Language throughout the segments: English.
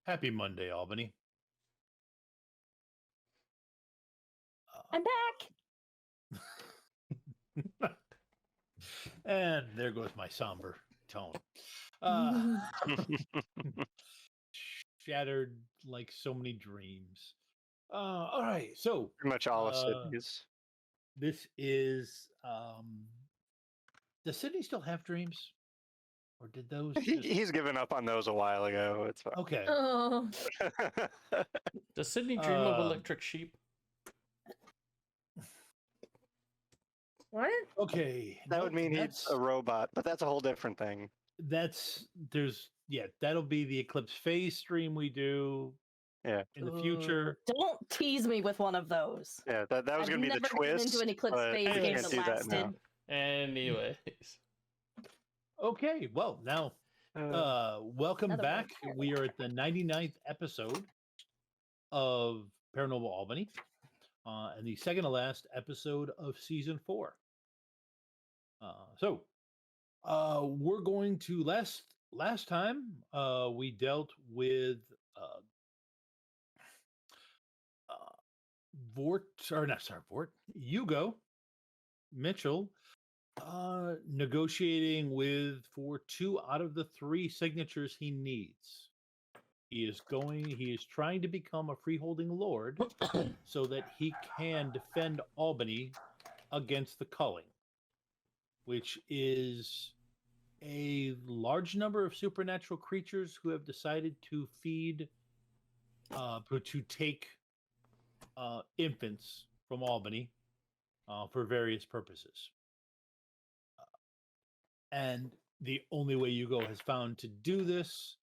Happy Monday, Albany. I'm back. And there goes my somber tone. Shattered like so many dreams. All right, so pretty much all of Sydney's. This is. Does Sydney still have dreams, or did those? He's given up on those a while ago. It's fine. Okay. Oh. Does Sydney dream of electric sheep? What? Okay. That would mean he's a robot, but that's a whole different thing. That'll be the Eclipse Phase stream we do. Yeah. In the future. Don't tease me with one of those. Yeah, that was going to be the twist. Into an Eclipse Phase game that lasted. Anyways. Okay, well, now, welcome back. We are at the 99th episode of Paranormal Albany, and the second to last episode of Season 4. We're going to, last time, we dealt with Hugo Mitchell negotiating for 2 out of the 3 signatures he needs. He is trying to become a freeholding lord so that he can defend Albany against the culling, which is a large number of supernatural creatures who have decided to take infants from Albany for various purposes. And the only way Hugo has found to do this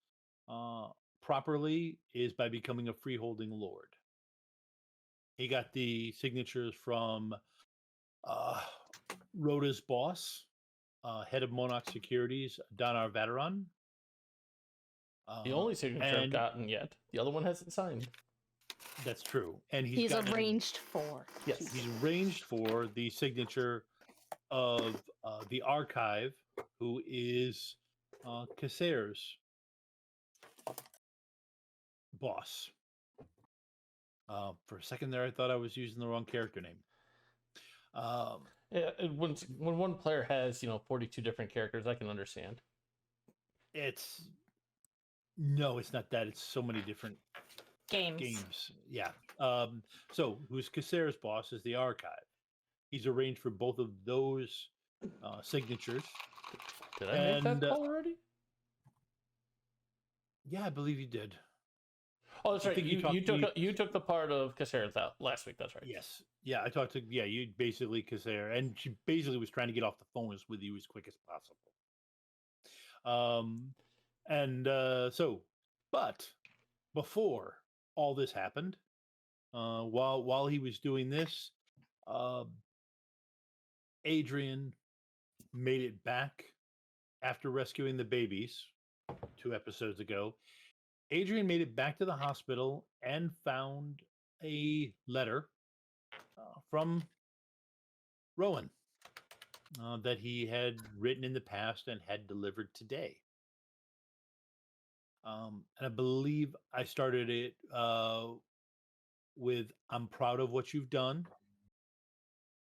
properly is by becoming a freeholding lord. He got the signatures from Rota's boss, head of Monarch Securities, Donar Vataran. The only signature I've gotten yet. The other one hasn't signed. That's true. And he's arranged for. Yes, he's arranged for the signature of the archive, who is Casare's boss. For a second there, I thought I was using the wrong character name. When one player has 42 different characters, I can understand. It's not that. It's so many different games. Yeah. So who's Casare's boss is the archive. He's arranged for both of those signatures. Did I make that call already? Yeah, I believe you did. Oh, that's right. You took the part of Casare last week. That's right. Yes. Yeah, I talked to you basically Casare, and she basically was trying to get off the phone with you as quick as possible. But before all this happened, while he was doing this, Adrienne made it back after rescuing the babies 2 episodes ago. Adrienne made it back to the hospital and found a letter from Rowan that he had written in the past and had delivered today. And I believe I started it with, "I'm proud of what you've done,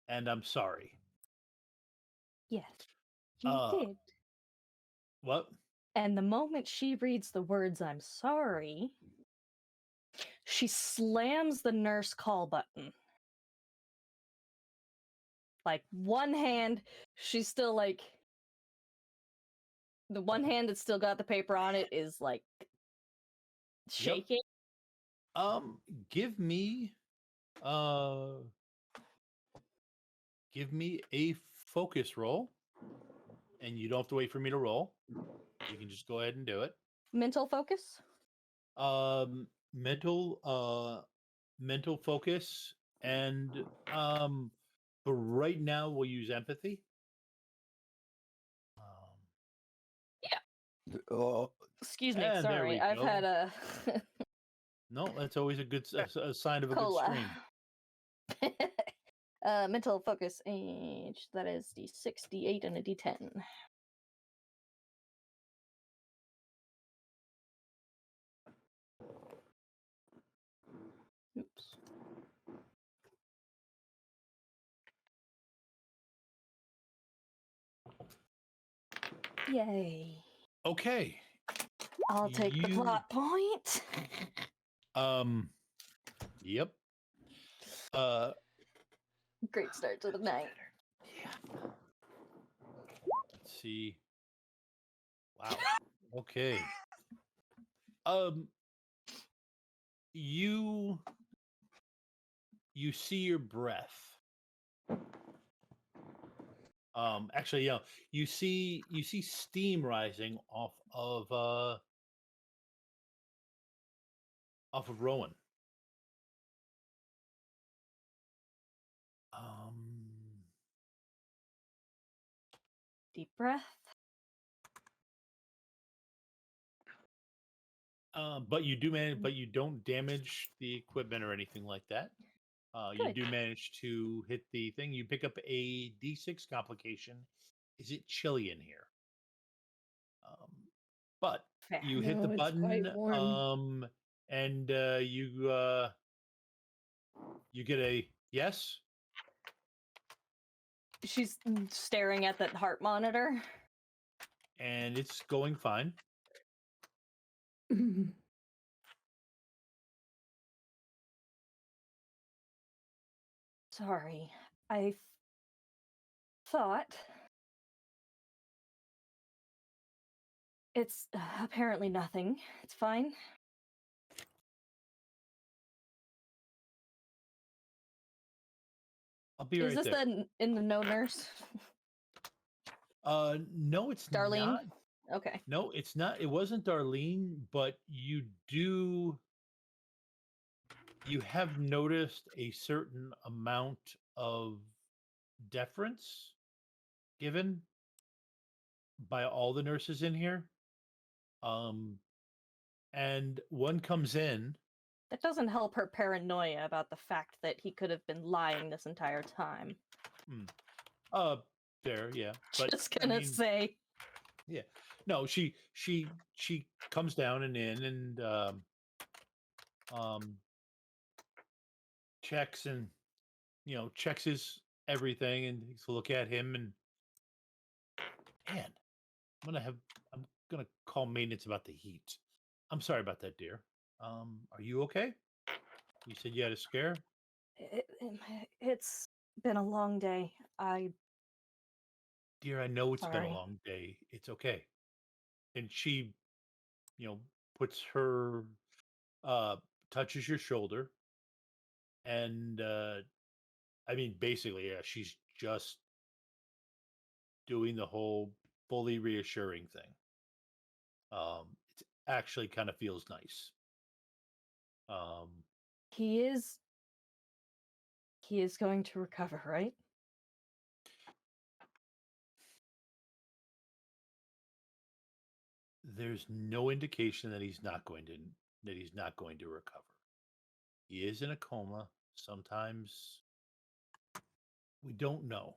and I'm sorry." Yes, you did. What? And the moment she reads the words, "I'm sorry," she slams the nurse call button. Like, one hand, she's still like... The one hand that's still got the paper on it is, like, shaking. Yep. Give me a focus roll. And you don't have to wait for me to roll. You can just go ahead and do it. Mental focus? Mental focus, and but right now we'll use empathy. Yeah. Excuse me. Sorry, I've had a. No, that's always a good sign of a good stream. Mental focus age. That is D6, D8, and a D10. Yay. Okay. I'll take the plot point. Yep. Great start to the night. Yeah. Let's see. Wow. Okay. You see your breath. Actually, you see steam rising off of Rowan. Deep breath. But you do manage, but you don't damage the equipment or anything like that. You do manage to hit the thing. You pick up a D6 complication. Is it chilly in here? But you hit the button, and you get a yes. She's staring at that heart monitor. And it's going fine. Sorry. I thought it's apparently nothing. It's fine. I'll be right there. Is this in the no nurse? No, it's Darlene? not. Okay. No, it's not. It wasn't Darlene, but you have noticed a certain amount of deference given by all the nurses in here. And one comes in. That doesn't help her paranoia about the fact that he could have been lying this entire time. There, yeah. But just gonna say. Yeah. No, she comes down and in and checks and checks his everything and takes a look at him and man, I'm gonna call maintenance about the heat. I'm sorry about that, dear. Are you okay? You said you had a scare? It's been a long day. Dear, I know it's been Sorry. a long day. It's okay. And she, puts her touches your shoulder and I mean basically, yeah, she's just doing the whole fully reassuring thing. It actually kind of feels nice. He is going to recover, right? There's no indication that he's not going to recover. He is in a coma. Sometimes we don't know,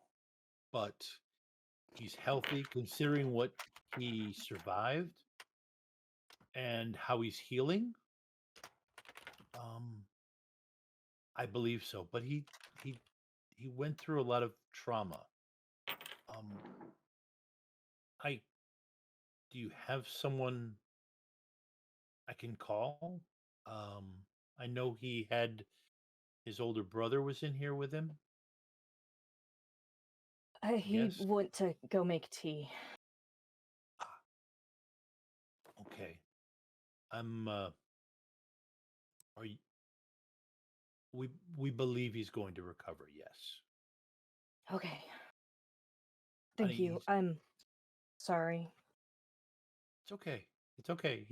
but he's healthy considering what he survived and how he's healing. I believe so, but he went through a lot of trauma. Do you have someone I can call? I know he had his older brother was in here with him. He went to go make tea. Okay. We believe he's going to recover, yes. Okay. Thank you. I'm sorry. It's okay. It's okay.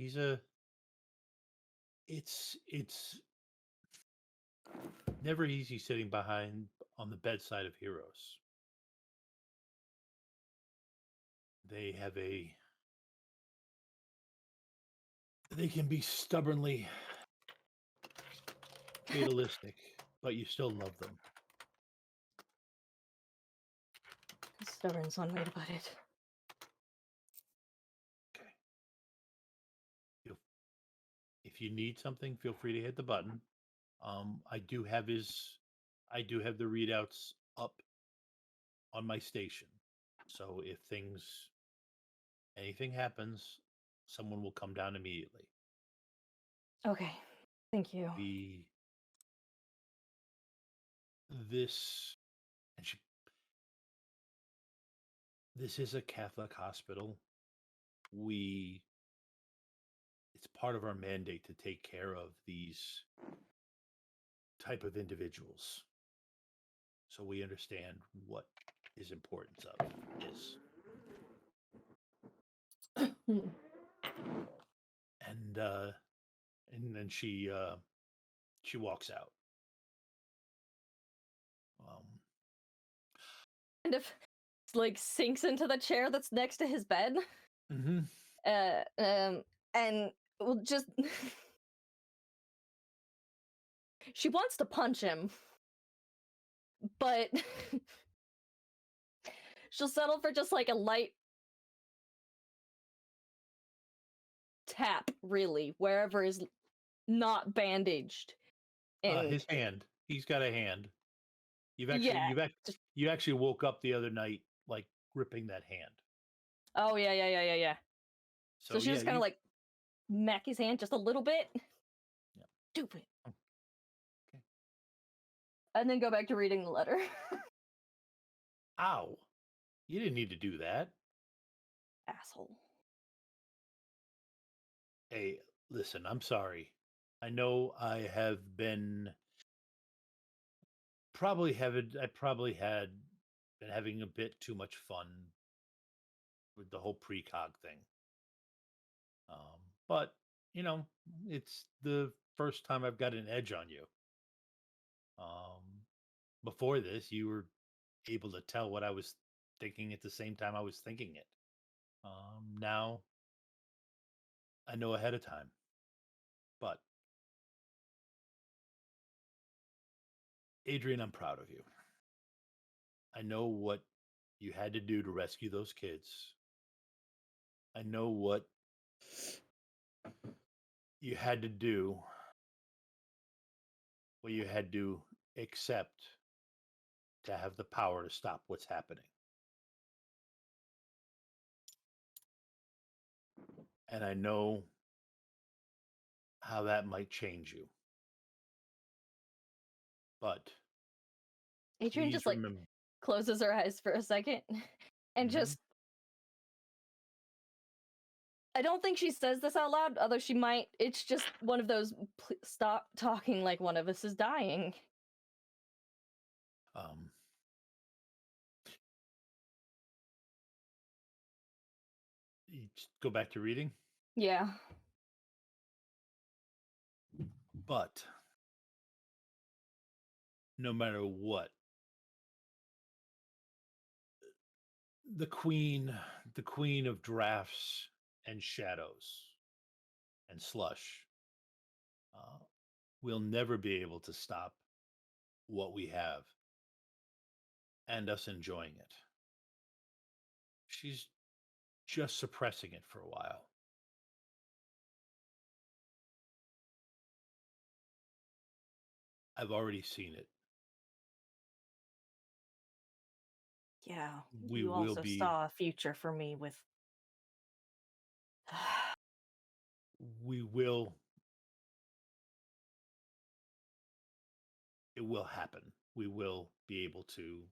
It's never easy sitting behind on the bedside of heroes. They can be stubbornly fatalistic, but you still love them. Stubborn's one way to put it. Okay. If you need something, feel free to hit the button. I do have the readouts up on my station. So if things Anything happens, someone will come down immediately. Okay. Thank you. This is a Catholic hospital. It's part of our mandate to take care of these type of individuals. So we understand what his importance of is. And then she walks out. Kind of like sinks into the chair that's next to his bed. Mm-hmm. And will just she wants to punch him, but she'll settle for just like a light tap, really, wherever is not bandaged. His hand. He's got a hand. You actually woke up the other night like gripping that hand. Oh yeah. So she just kind of like smack his hand just a little bit. Yeah. Stupid. Okay. And then go back to reading the letter. Ow. You didn't need to do that. Asshole. Hey, listen, I'm sorry. I know I have been I probably had been having a bit too much fun with the whole precog thing. But, it's the first time I've got an edge on you. Before this, you were able to tell what I was thinking at the same time I was thinking it. Now, I know ahead of time. But, Adrienne, I'm proud of you. I know what you had to do to rescue those kids. I know what you had to do, what you had to accept to have the power to stop what's happening. And I know how that might change you. But Adrienne just like closes her eyes for a second and just I don't think she says this out loud, although she might. It's just one of those stop talking like one of us is dying. You just go back to reading? Yeah. But no matter what, the queen of drafts and shadows and slush will never be able to stop what we have and us enjoying it. She's just suppressing it for a while. I've already seen it. Yeah, you also saw a future for me with... It will happen. We will be able to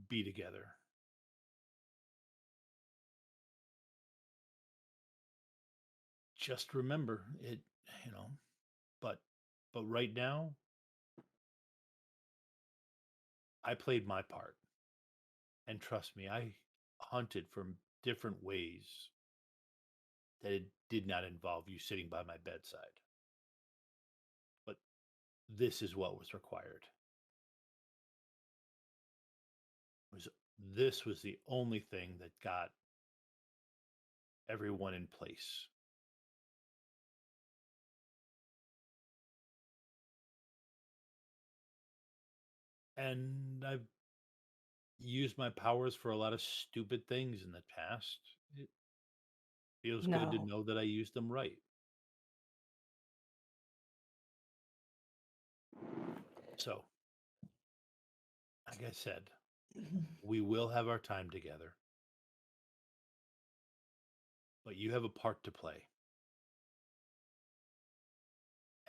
be together. Just remember it, but right now, I played my part. And trust me, I hunted for different ways that it did not involve you sitting by my bedside. But this is what was required. This was the only thing that got everyone in place. And I've used my powers for a lot of stupid things in the past. It feels good to know that I used them right. So, like I said, we will have our time together. But you have a part to play.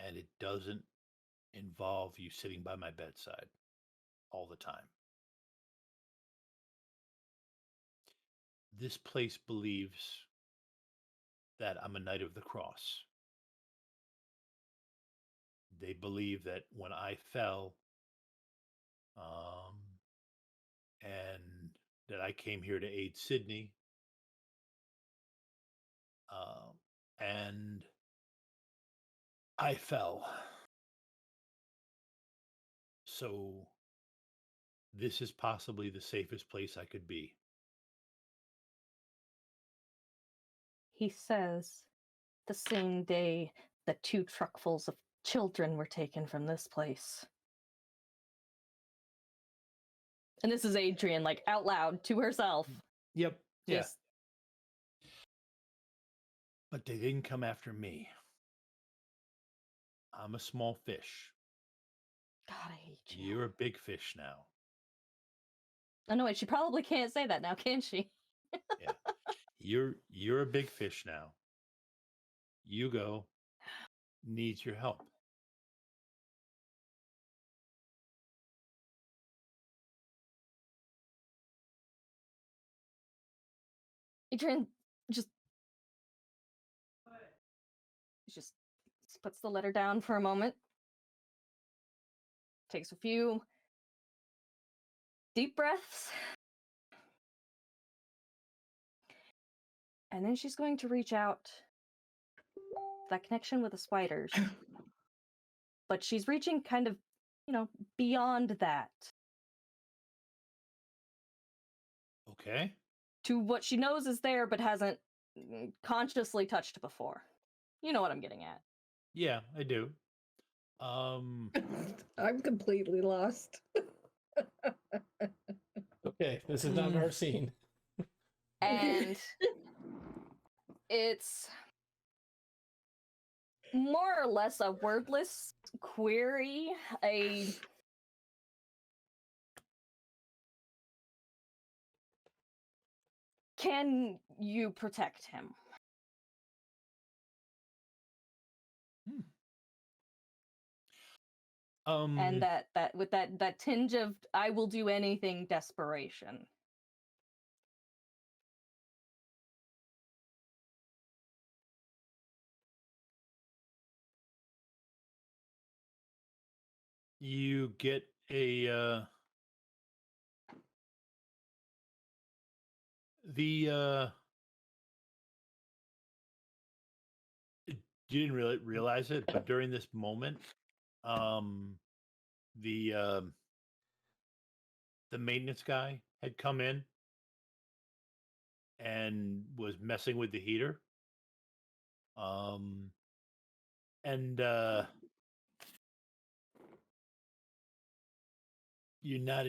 And it doesn't involve you sitting by my bedside all the time. This place believes that I'm a Knight of the Cross. They believe that when I fell, and that I came here to aid Sydney, and I fell. So this is possibly the safest place I could be. He says the same day that 2 truckfuls of children were taken from this place. And this is Adrienne, like, out loud to herself. Yep. Yeah. Just... But they didn't come after me. I'm a small fish. God, I hate you. You're a big fish now. Oh, no, wait, she probably can't say that now, can she? Yeah. You're a big fish now. Hugo needs your help. Adrienne just puts the letter down for a moment. Takes a few deep breaths. And then she's going to reach out that connection with the spiders. But she's reaching kind of, beyond that. Okay. To what she knows is there, but hasn't consciously touched before. You know what I'm getting at. Yeah, I do. I'm completely lost. Okay, this is not our scene. And it's more or less a wordless query, can you protect him? And that with that tinge of I will do anything desperation. You get a you didn't really realize it, but during this moment, the maintenance guy had come in and was messing with the heater. And you're not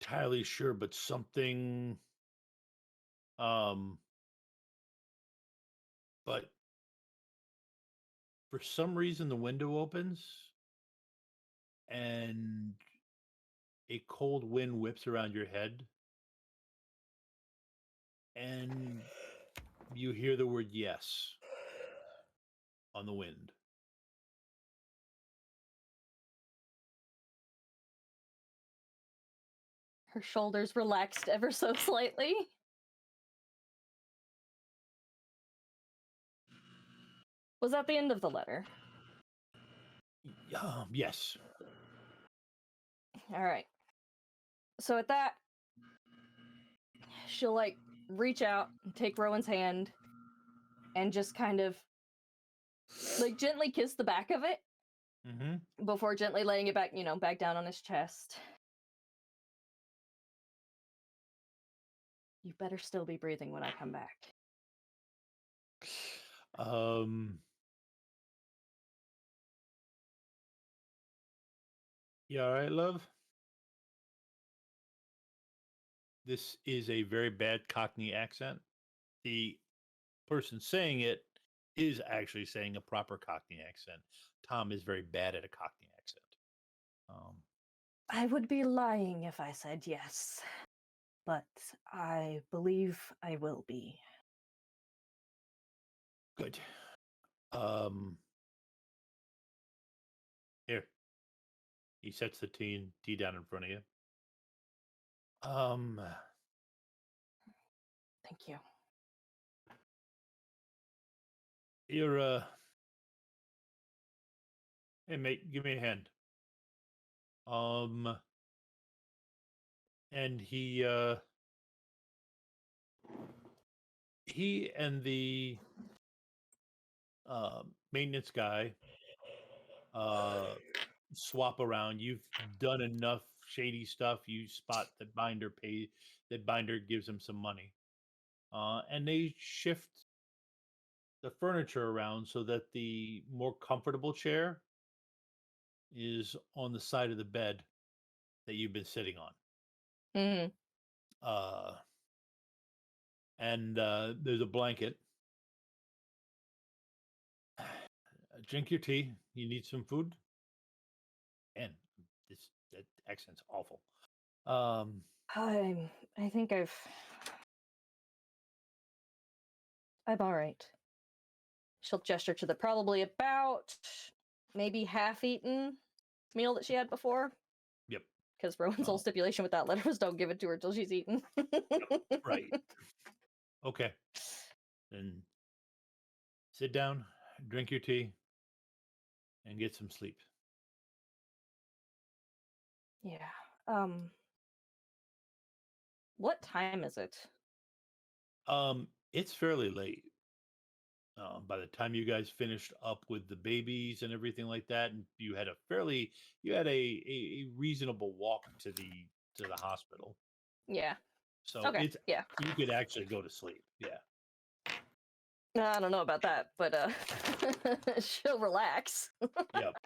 entirely sure, but something, but for some reason the window opens and a cold wind whips around your head and you hear the word yes on the wind. Her shoulders relaxed ever so slightly. Was that the end of the letter? Yes. All right. So at that, she'll reach out and take Rowan's hand and just kind of gently kiss the back of it before gently laying it back, back down on his chest. You better still be breathing when I come back. You all right, love? This is a very bad Cockney accent. The person saying it is actually saying a proper Cockney accent. Tom is very bad at a Cockney accent. I would be lying if I said yes, but I believe I will be. Good. Here. He sets the tea down in front of you. Thank you. You're hey mate, give me a hand. And he and the maintenance guy swap around. You've done enough shady stuff. You spot that Binder gives him some money. And they shift the furniture around so that the more comfortable chair is on the side of the bed that you've been sitting on. Mm-hmm. And there's a blanket. Drink your tea. You need some food? And that accent's awful. I think I'm all right. She'll gesture to the probably about maybe half-eaten meal that she had before. Yep. Because Rowan's whole stipulation with that letter was don't give it to her till she's eaten. Right. Okay. Then sit down, drink your tea, and get some sleep. Yeah. What time is it? It's fairly late. By the time you guys finished up with the babies and everything like that, and you had a reasonable walk to the hospital. Yeah. So okay. You could actually go to sleep. Yeah. I don't know about that, but she'll relax. Yep.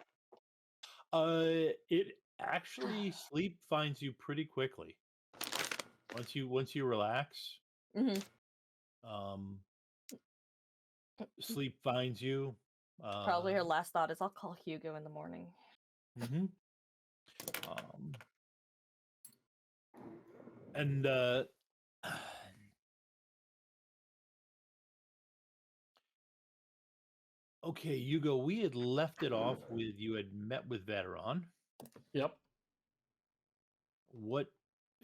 It actually sleep finds you pretty quickly. Once you relax. Mm-hmm. Sleep finds you. Probably her last thought is, I'll call Hugo in the morning. Mm-hmm. And okay, Hugo, we had left it off with you had met with Veteran. Yep.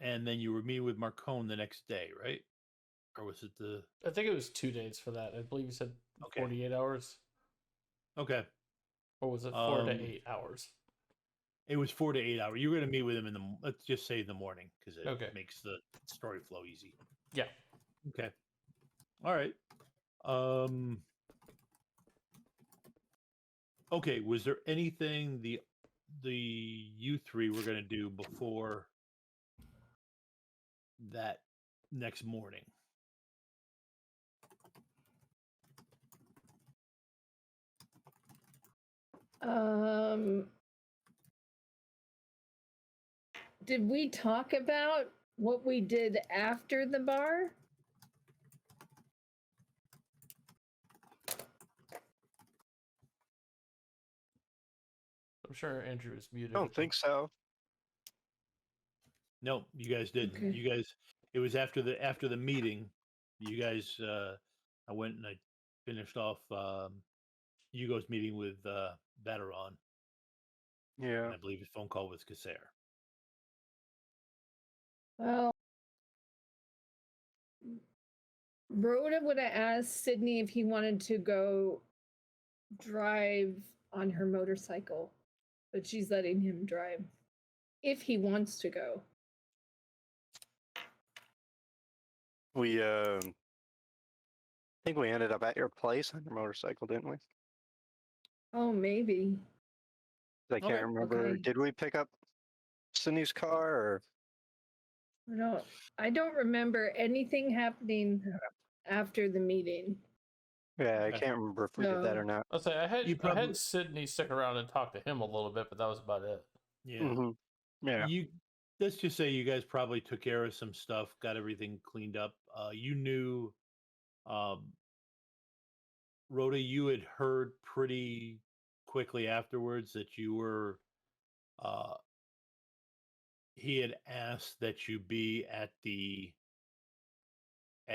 And then you were meeting with Marcone the next day, right? Or was it I think it was 2 days for that. I believe you said 48 hours. Okay. Or was it 4 to 8 hours? It was 4 to 8 hours. You were going to meet with him let's just say in the morning, because it makes the story flow easy. Yeah. Okay. All right. Okay. Was there anything the you three were going to do before that next morning? Did we talk about what we did after the bar? I'm sure Andrew is muted. I don't think so. No, you guys didn't. Okay. You guys, it was after the meeting. You guys, I went and I finished off Hugo's meeting with Veteran. Yeah. And I believe his phone call was Casser. Well, Rhoda would have asked Sydney if he wanted to go drive on her motorcycle, but she's letting him drive if he wants to go. We I think we ended up at your place on your motorcycle, didn't we? Oh, maybe. I can't remember. Okay. Did we pick up Sydney's car or? No, I don't remember anything happening after the meeting. Yeah, I can't remember if we did that or not. I'll say I had Sydney stick around and talk to him a little bit, but that was about it. Yeah. Mm-hmm. Yeah. Let's just say you guys probably took care of some stuff, got everything cleaned up. You knew, Rhoda, you had heard pretty quickly afterwards that you were, he had asked that you be at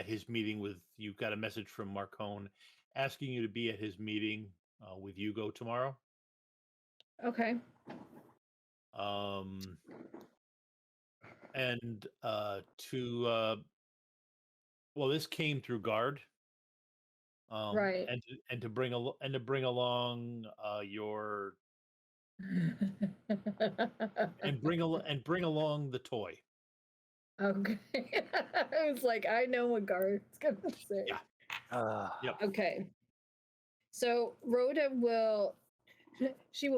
his meeting with, you got a message from Marcone asking you to be at his meeting with Hugo tomorrow. Okay. And this came through guard. Right. And to bring along your and bring along the toy. Okay. I was like, I know what Garth's gonna say. Yeah. Yep. Okay. So Rhoda will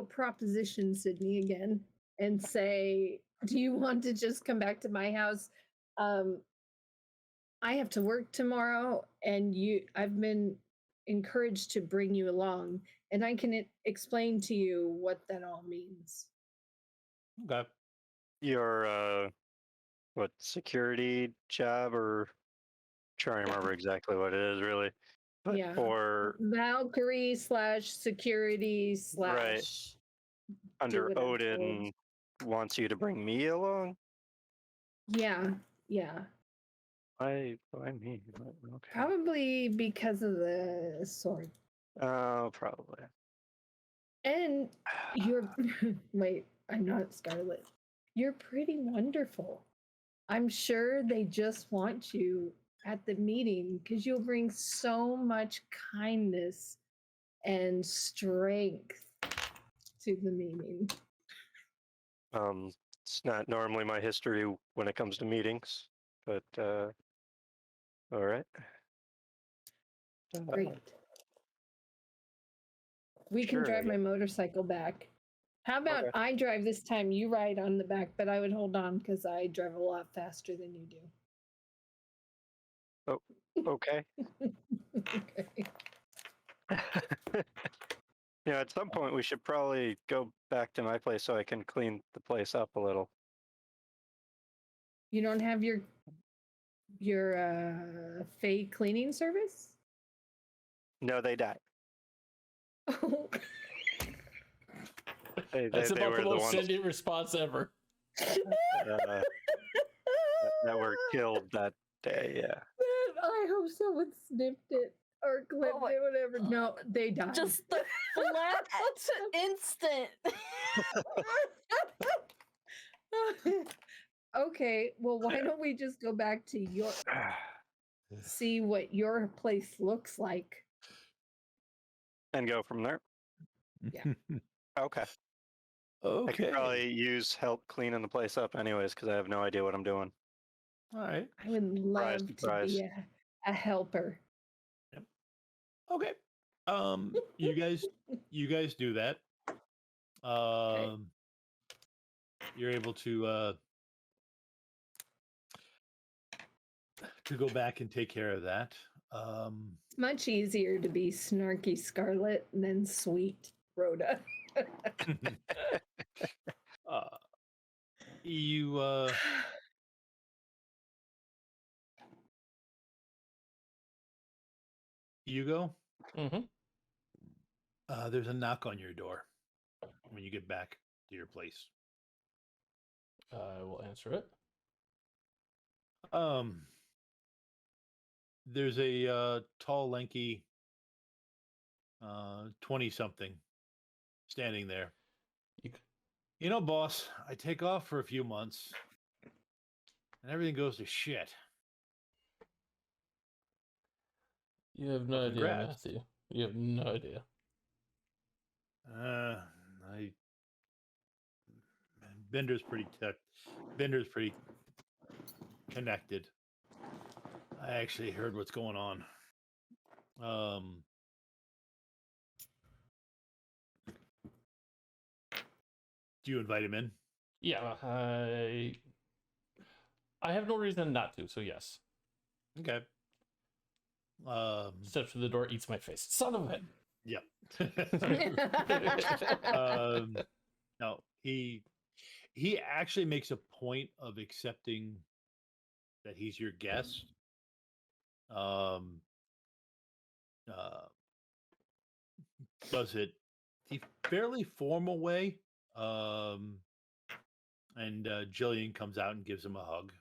proposition Sydney again and say, do you want to just come back to my house? I have to work tomorrow, and I've been encouraged to bring you along, and I can explain to you what that all means. Okay. Your security job, or trying to remember exactly what it is really. But Yeah. for Valkyrie / security / right under Odin wants you to bring me along. Yeah. Why me? Okay. Probably because of the sword. Oh, probably. And you're wait, I'm not Scarlet. You're pretty wonderful. I'm sure they just want you at the meeting because you'll bring so much kindness and strength to the meeting. It's not normally my history when it comes to meetings, but all right. Great. We can drive my motorcycle back. How about I drive this time, you ride on the back, but I would hold on because I drive a lot faster than you do. Oh, okay. Okay. At some point we should probably go back to my place so I can clean the place up a little. You don't have your Fae cleaning service? No, they died. Oh. That's about the most Cindy response ever. That were killed that day, yeah. I hope someone snipped it or clipped it, whatever. No, they died. Just the flat instant. Okay, well, why don't we just go back to your see what your place looks like and go from there? Yeah. Okay. I could probably use help cleaning the place up anyways because I have no idea what I'm doing. All right. I would love to be a helper. Yep. Okay. You guys do that. You're able to go back and take care of that. It's much easier to be snarky Scarlet than sweet Rhoda. Hugo? Mm-hmm. There's a knock on your door when you get back to your place. I will answer it. There's a tall, lanky 20-something standing there. You know, boss, I take off for a few months and everything goes to shit. You have no idea, Matthew. You have no idea. Bender's pretty connected. I actually heard what's going on. Do you invite him in? Yeah, I have no reason not to, so yes. Okay. Steps to the door, eats my face. Son of it. Yep. No, he actually makes a point of accepting that he's your guest. Does it a fairly formal way. And Jillian comes out and gives him a hug.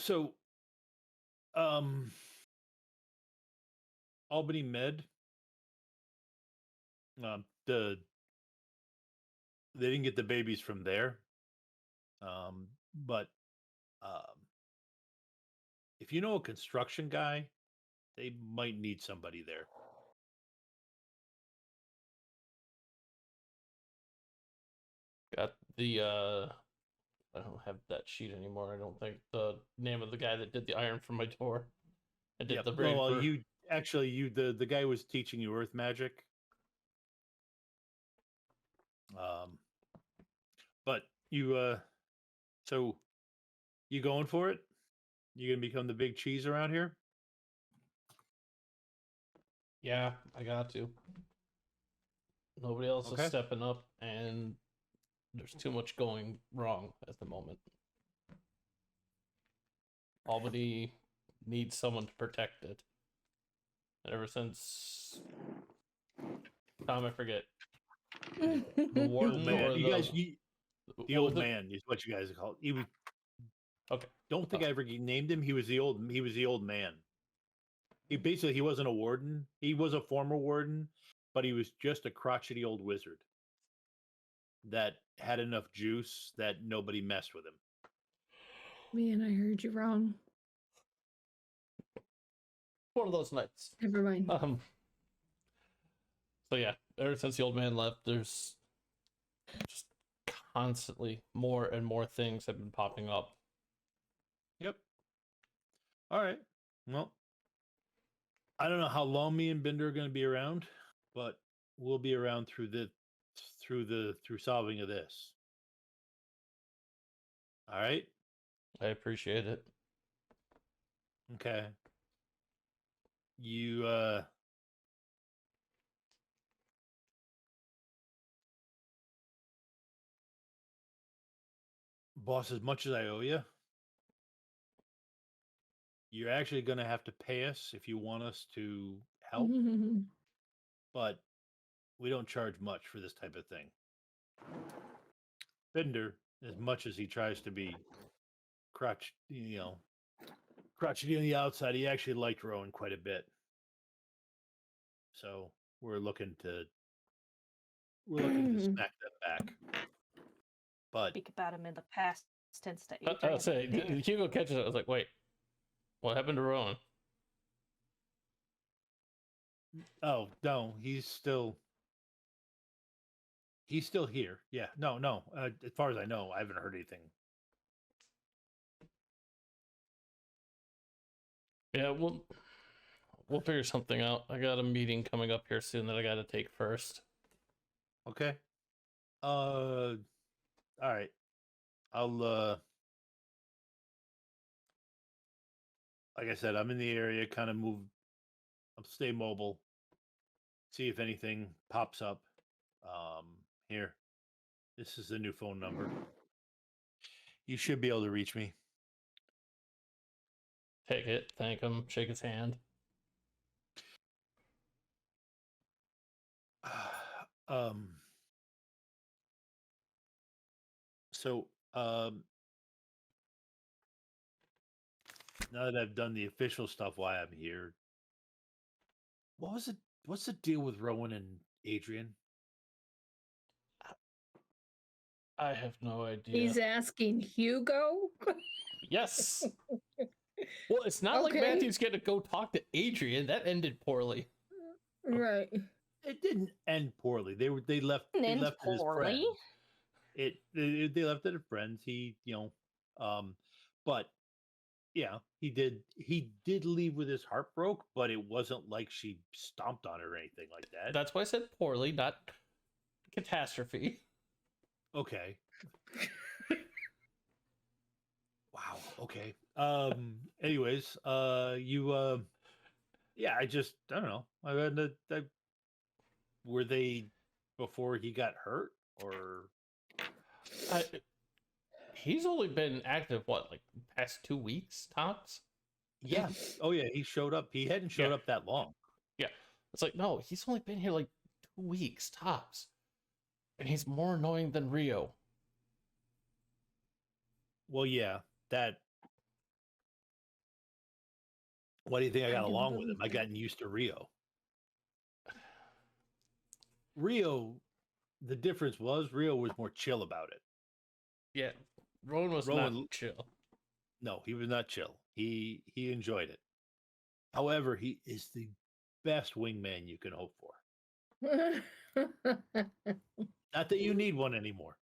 So, Albany Med, they didn't get the babies from there, but if you know a construction guy, they might need somebody there. Got the I don't have that sheet anymore. I don't think the name of the guy that did the iron for my door. I did the braid well, for... the guy was teaching you earth magic. But you so you going for it? You gonna become the big cheese around here? Yeah, I got to. Nobody else is stepping up, and there's too much going wrong at the moment. Albany needs someone to protect it. And ever since Tom, I forget. The warden man. or the old man is what you guys call it. He was okay. Don't think I ever named him. He was the old man. He wasn't a warden. He was a former warden, but he was just a crotchety old wizard that had enough juice that nobody messed with him. Man, I heard you wrong. One of those nights. Never mind. So yeah, ever since the old man left, there's just constantly more and more things have been popping up. Yep. All right. Well, I don't know how long me and Binder are going to be around, but we'll be around through solving of this. All right. I appreciate it. Okay. You boss, as much as I owe you, you're actually going to have to pay us if you want us to help. But we don't charge much for this type of thing. Binder, as much as he tries to be crotchety on the outside, he actually liked Rowan quite a bit. So we're looking to smack that back. But speak about him in the past tense to Adrienne. I'll say Hugo catches it. I was like, wait, what happened to Rowan? Oh no, he's still here. Yeah, no. As far as I know, I haven't heard anything. Yeah, we'll figure something out. I got a meeting coming up here soon that I got to take first. Okay. All right. I'll like I said, I'm in the area, kind of I'll stay mobile. See if anything pops up. Here. This is the new phone number. You should be able to reach me. Take it, thank him, shake his hand. So now that I've done the official stuff while I'm here, what's the deal with Rowan and Adrienne? I have no idea. He's asking Hugo? Yes. Well, it's not like Matthew's gonna go talk to Adrienne. That ended poorly. Right. It didn't end poorly. They left It it as poorly. friends. They left it as friends. But yeah, he did leave with his heart broke, but it wasn't like she stomped on her or anything like that. That's why I said poorly, not catastrophe. Okay. Wow. Okay. Anyways, yeah, I don't know. Were they before he got hurt, or? He's only been active like past 2 weeks tops. Yeah. Oh yeah, he showed up. He hadn't showed up that long. Yeah. It's like, no, he's only been here like 2 weeks tops. And he's more annoying than Rio. Well, yeah, that Why do you think I got can along with him? believe I that. gotten used to Rio. Rio, the difference was Rio was more chill about it. Yeah, Rowan was Rowan- not chill. No, he was not chill. He enjoyed it. However, he is the best wingman you can hope for. Not that you need one anymore.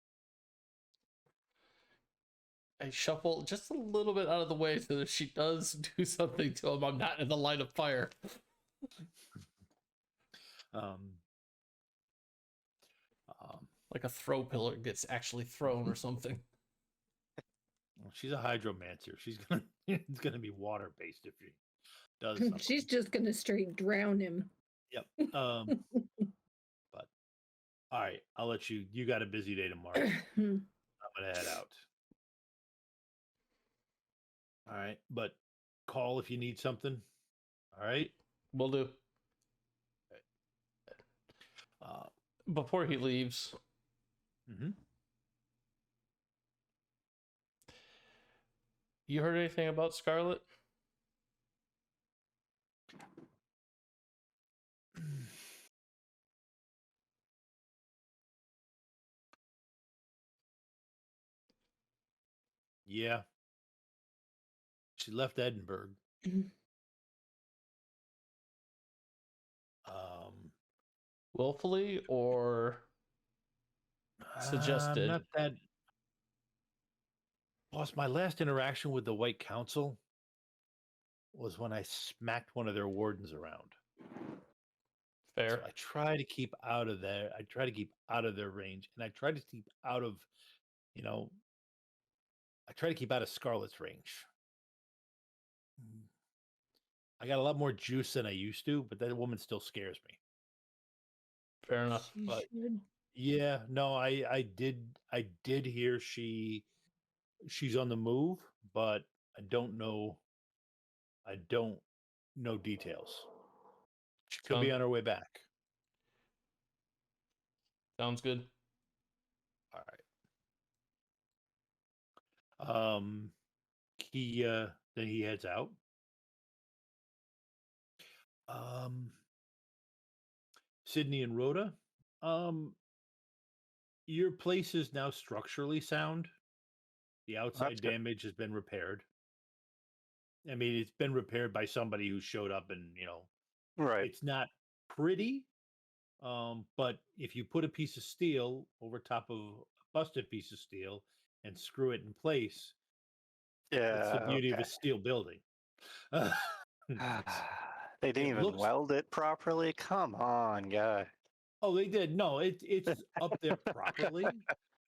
I shuffle just a little bit out of the way so that if she does do something to him, I'm not in the line of fire. Um, Like a throw pillar gets actually thrown or something. she's a hydromancer. She's gonna it's gonna be water based if she does something. She's just gonna straight drown him. Yep. But all right, I'll let you. You got a busy day tomorrow. I'm gonna head out. All right, but call if you need something. All right. Will do. Uh, Before he leaves, mhm. you heard anything about Scarlet? Yeah. She left Edinburgh. Willfully or suggested? Not that. Boss, my last interaction with the White Council was when I smacked one of their wardens around. Fair. So I try to keep out of there. I try to keep out of their range, and I try to keep out of, I try to keep out of Scarlet's range. I got a lot more juice than I used to, but that woman still scares me. Fair enough. She But should. yeah, no, I did hear she's on the move, but I don't know details. She could be on her way back. Sounds good. All right. He then he heads out. Sydney and Rhoda. Your place is now structurally sound. The outside That's good. damage has been repaired. I mean, it's been repaired by somebody who showed up, and Right. it's not pretty. But if you put a piece of steel over top of a busted piece of steel and screw it in place, that's the Yeah. beauty of Okay. a steel building. They didn't It even looks- weld it properly. Come on, guy. Oh, they did. No, it's up there properly,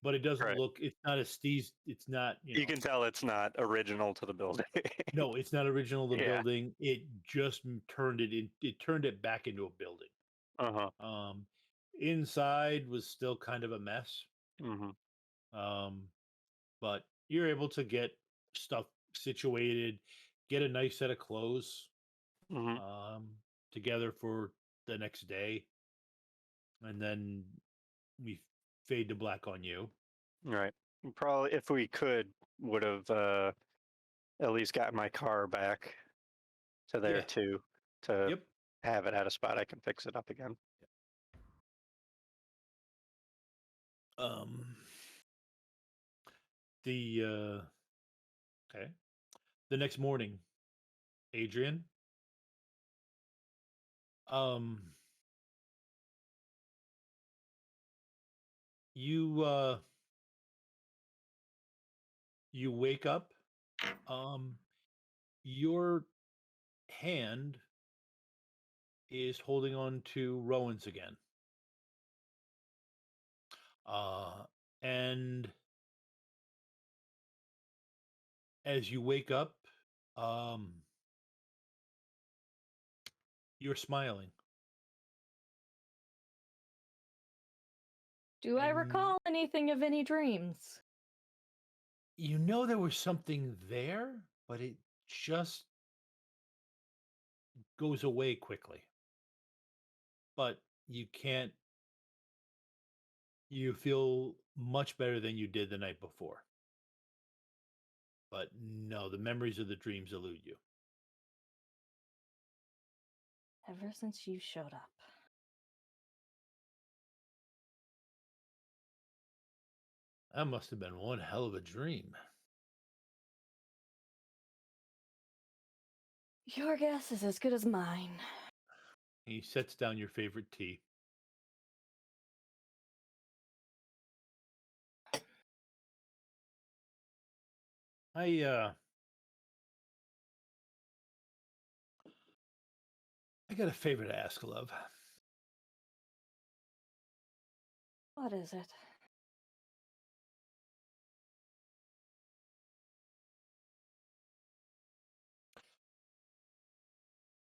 but it doesn't Right. look. It's not a Steve's. It's not. You can tell it's not original to the building. No, it's not original to the Yeah. building. It just turned it in. It turned it back into a building. Uh-huh. Inside was still kind of a mess. Mm-hmm. But you're able to get stuff situated, get a nice set of clothes Mm-hmm. together for the next day, and then we fade to black on you. Right. Probably, if we could, would have at least gotten my car back to there Yeah. too, to Yep. have it at a spot I can fix it up again. Okay. The next morning, Adrienne, you you wake up, your hand is holding on to Rowan's again. And as you wake up, you're smiling. Do I And recall anything of any dreams? you know there was something there, but it just goes away quickly. But you can't. You feel much better than you did the night before. But no, the memories of the dreams elude you. Ever since you showed up. That must have been one hell of a dream. Your guess is as good as mine. He sets down your favorite tea. I got a favor to ask, love. What is it?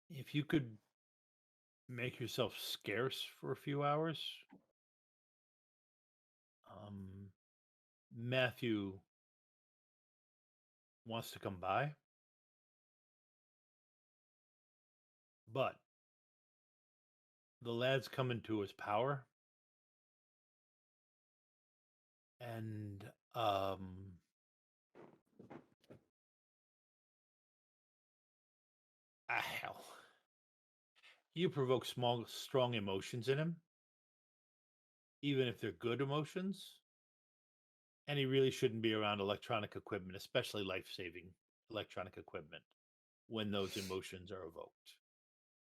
If you could make yourself scarce for a few hours, Matthew wants to come by, but the lad's come into his power, and hell, you provoke strong emotions in him, even if they're good emotions. And he really shouldn't be around electronic equipment, especially life-saving electronic equipment, when those emotions are evoked.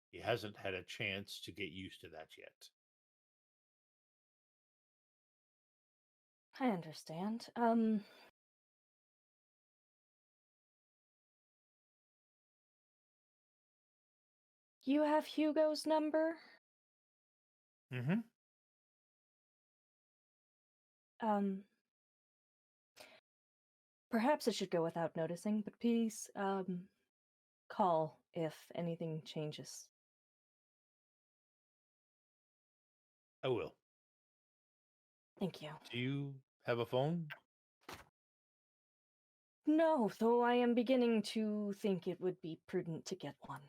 He hasn't had a chance to get used to that yet. I understand. You have Hugo's number? Mm-hmm. Perhaps it should go without noticing, but please, call if anything changes. I will. Thank you. Do you have a phone? No, though I am beginning to think it would be prudent to get one.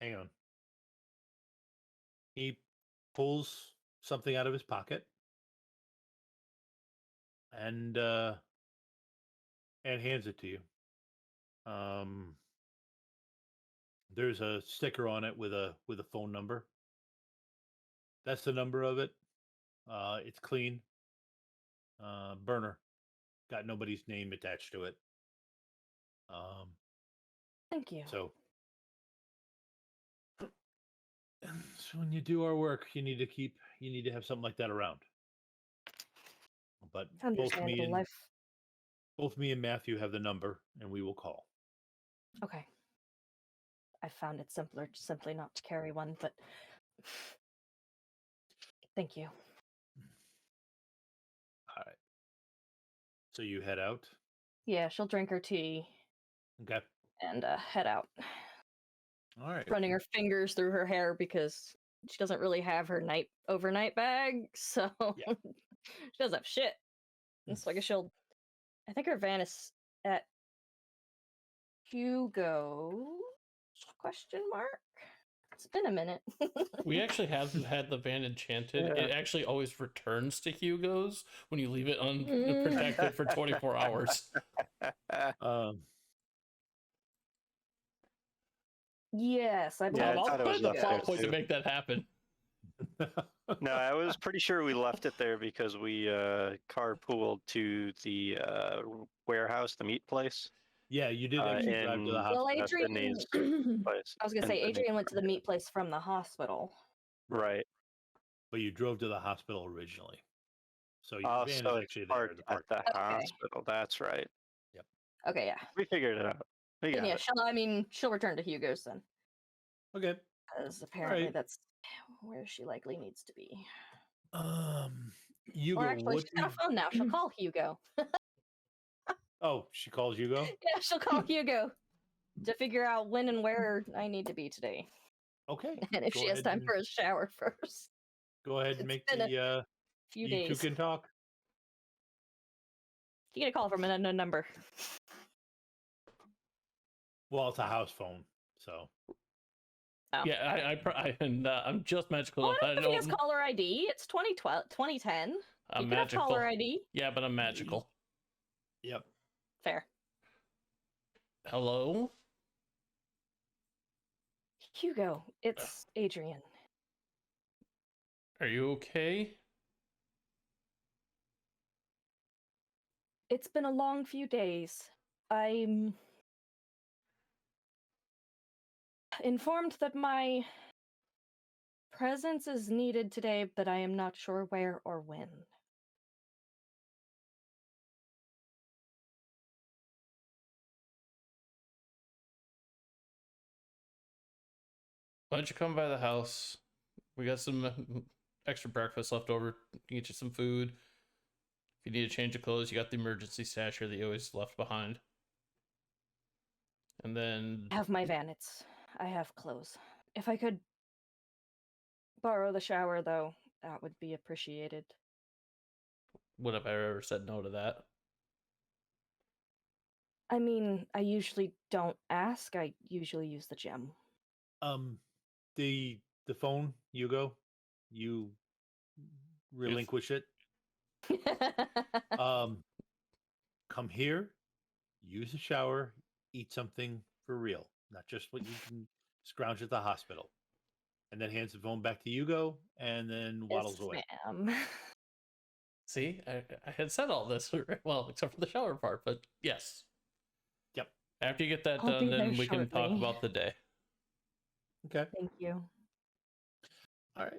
Hang on. He pulls something out of his pocket and hands it to you. There's a sticker on it with a phone number. That's the number of it. It's clean. Burner. Got nobody's name attached to it. Thank you. So when you do our work, you need to have something like that around. But Understandable. both me and Matthew have the number, and we will call. Okay. I found it simply not to carry one, but thank you. All right. So you head out? Yeah, she'll drink her tea. Okay. And head out. All right. Running her fingers through her hair because she doesn't really have her overnight bag, so Yeah. she doesn't have shit. And so I guess I think her van is at Hugo? Question mark? It's been a minute. We actually have had the van enchanted. Yeah. It actually always returns to Hugo's when you leave it unprotected for 24 hours. Yes, I believe Yeah, I I'll thought it put was in the left plot there, point to too. make that happen. No, I was pretty sure we left it there because we carpooled to the warehouse, the meat place. Yeah, you did actually drive to the hospital. Well, Adrienne, Sydney's place. I was gonna say Adrienne went to the meat place from the hospital. Right. But you drove to the hospital originally. So your van So is it's actually there. parked at the hospital. That's right. Okay, yeah. We figured it out. We got Yeah, it. she'll return to Hugo's then. Okay. Because apparently right. That's where she likely needs to be. Hugo, or actually, she's got a phone now. She'll call Hugo. Oh, she calls Hugo? Yeah, she'll call Hugo to figure out when and where I need to be today. Okay. And if she has time for a shower first. Go ahead and It's make been the few you days. two can talk. You get a call from an unknown number. Well, it's a house phone, so. Oh. Yeah, I'm just magical Well, enough. I don't think it's caller ID. It's 2010. I'm you can magical. have caller ID. Yeah, but I'm magical. Yep. Fair. Hello? Hugo, it's Adrienne. Are you okay? It's been a long few days. I'm informed that my presence is needed today, but I am not sure where or when. Why don't you come by the house? We got some extra breakfast left over. Get you some food. If you need a change of clothes, you got the emergency stash here that you always left behind. And then... I have my vanities. I have clothes. If I could borrow the shower, though, that would be appreciated. When have I ever said no to that? I mean, I usually don't ask. I usually use the gem. The phone, Hugo, you relinquish it. Come here, use a shower, eat something for real, not just what you can scrounge at the hospital. And then hands the phone back to Hugo and then waddles away. Ma'am. See, I had said all this, well, except for the shower part, but yes. Yep. After you get that I'll done, be then there we can talk shortly. about the day. Okay. Thank you. All right.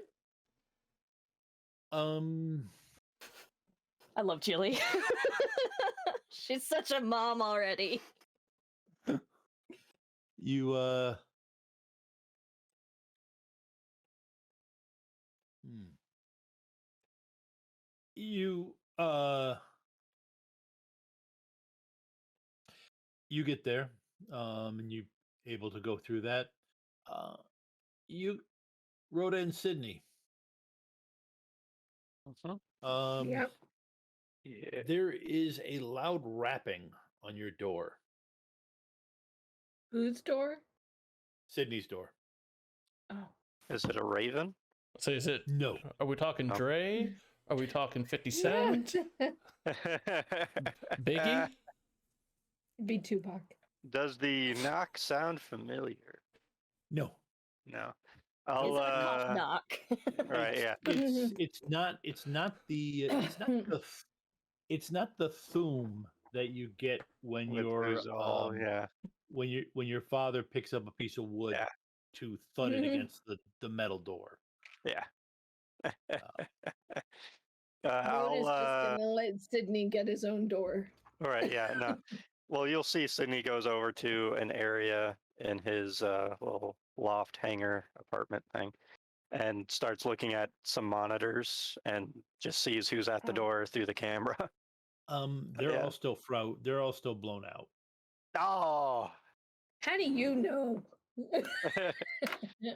I love Jilly. She's such a mom already. You you get there, and you able to go through that. You Rota and Sydney. Yep. Yeah. There is a loud rapping on your door. Whose door? Sydney's door. Oh. Is it a raven? So is it, No. are we talking Oh. Dre? Are we talking 50 Cent? Biggie? Be Tupac. Does the knock sound familiar? No. No. Is I'll it a tough knock? right, yeah. It's not the thum that you get when With you're who's all, yeah. when your father picks up a piece of wood Yeah. to thud it against the metal door. Yeah. Rota's just gonna let Sydney get his own door. All right, yeah, no. Well, you'll see Sydney goes over to an area in his little loft hangar apartment thing and starts looking at some monitors and just sees who's at the door through the camera. They're Yeah. all still they're all still blown out. Oh! How do you know?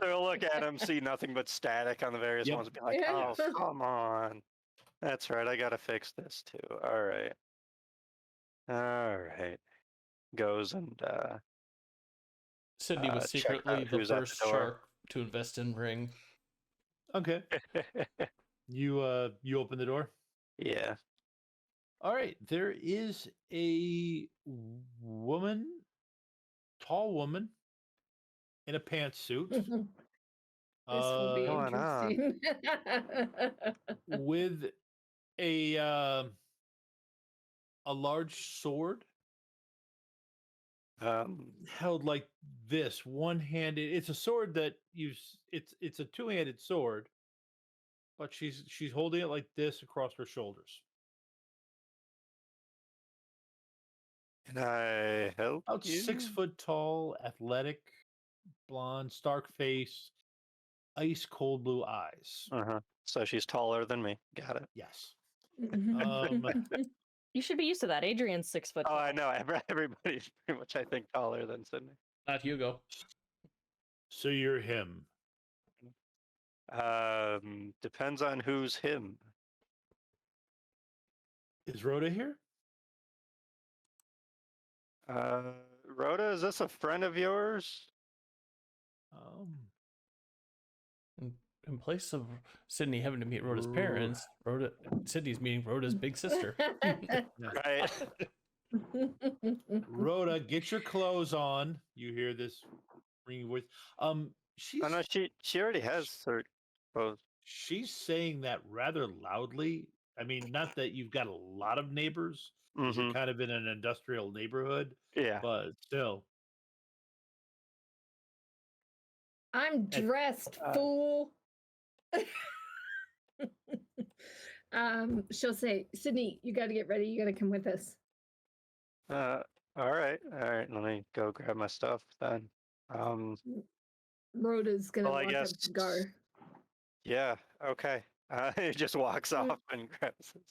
They'll look at him, see nothing but static on the various Yep. ones, and be like, Yeah. oh, come on. That's right, I gotta fix this too. All right. All right. Goes and Sydney was check secretly out the who's at the first door. shark to invest in Ring. Okay. You open the door. yeah. All right. There is a woman, tall woman, in a pantsuit. This will be going on? interesting. With a large sword held like this, one-handed. It's a sword that it's a two-handed sword, but she's holding it like this across her shoulders. Can I help About you? 6 foot tall, athletic, blonde, stark face, ice cold blue eyes. So she's taller than me. Got it. Yes. You should be used to that. Adrienne's 6 foot. Oh, I know. Everybody's pretty much, I think, taller than Sydney. Not Hugo. So you're him. Depends on who's him. Is Rhoda here? Rhoda, is this a friend of yours? In place of Sydney having to meet Rhoda's parents, Sydney's meeting Rhoda's big sister. Right. Rhoda, get your clothes on. You hear this ringing voice. Oh no, she already has her both. She's saying that rather loudly. I mean, not that you've got a lot of neighbors, because you're kind of in an industrial neighborhood, Yeah. but still. I'm dressed, fool. She'll say, Sydney, you got to get ready. You got to come with us. All right. Let me go grab my stuff then. Rhoda's gonna Well, I walk up guess. to Gar. Yeah. Okay. He just walks off and grabs his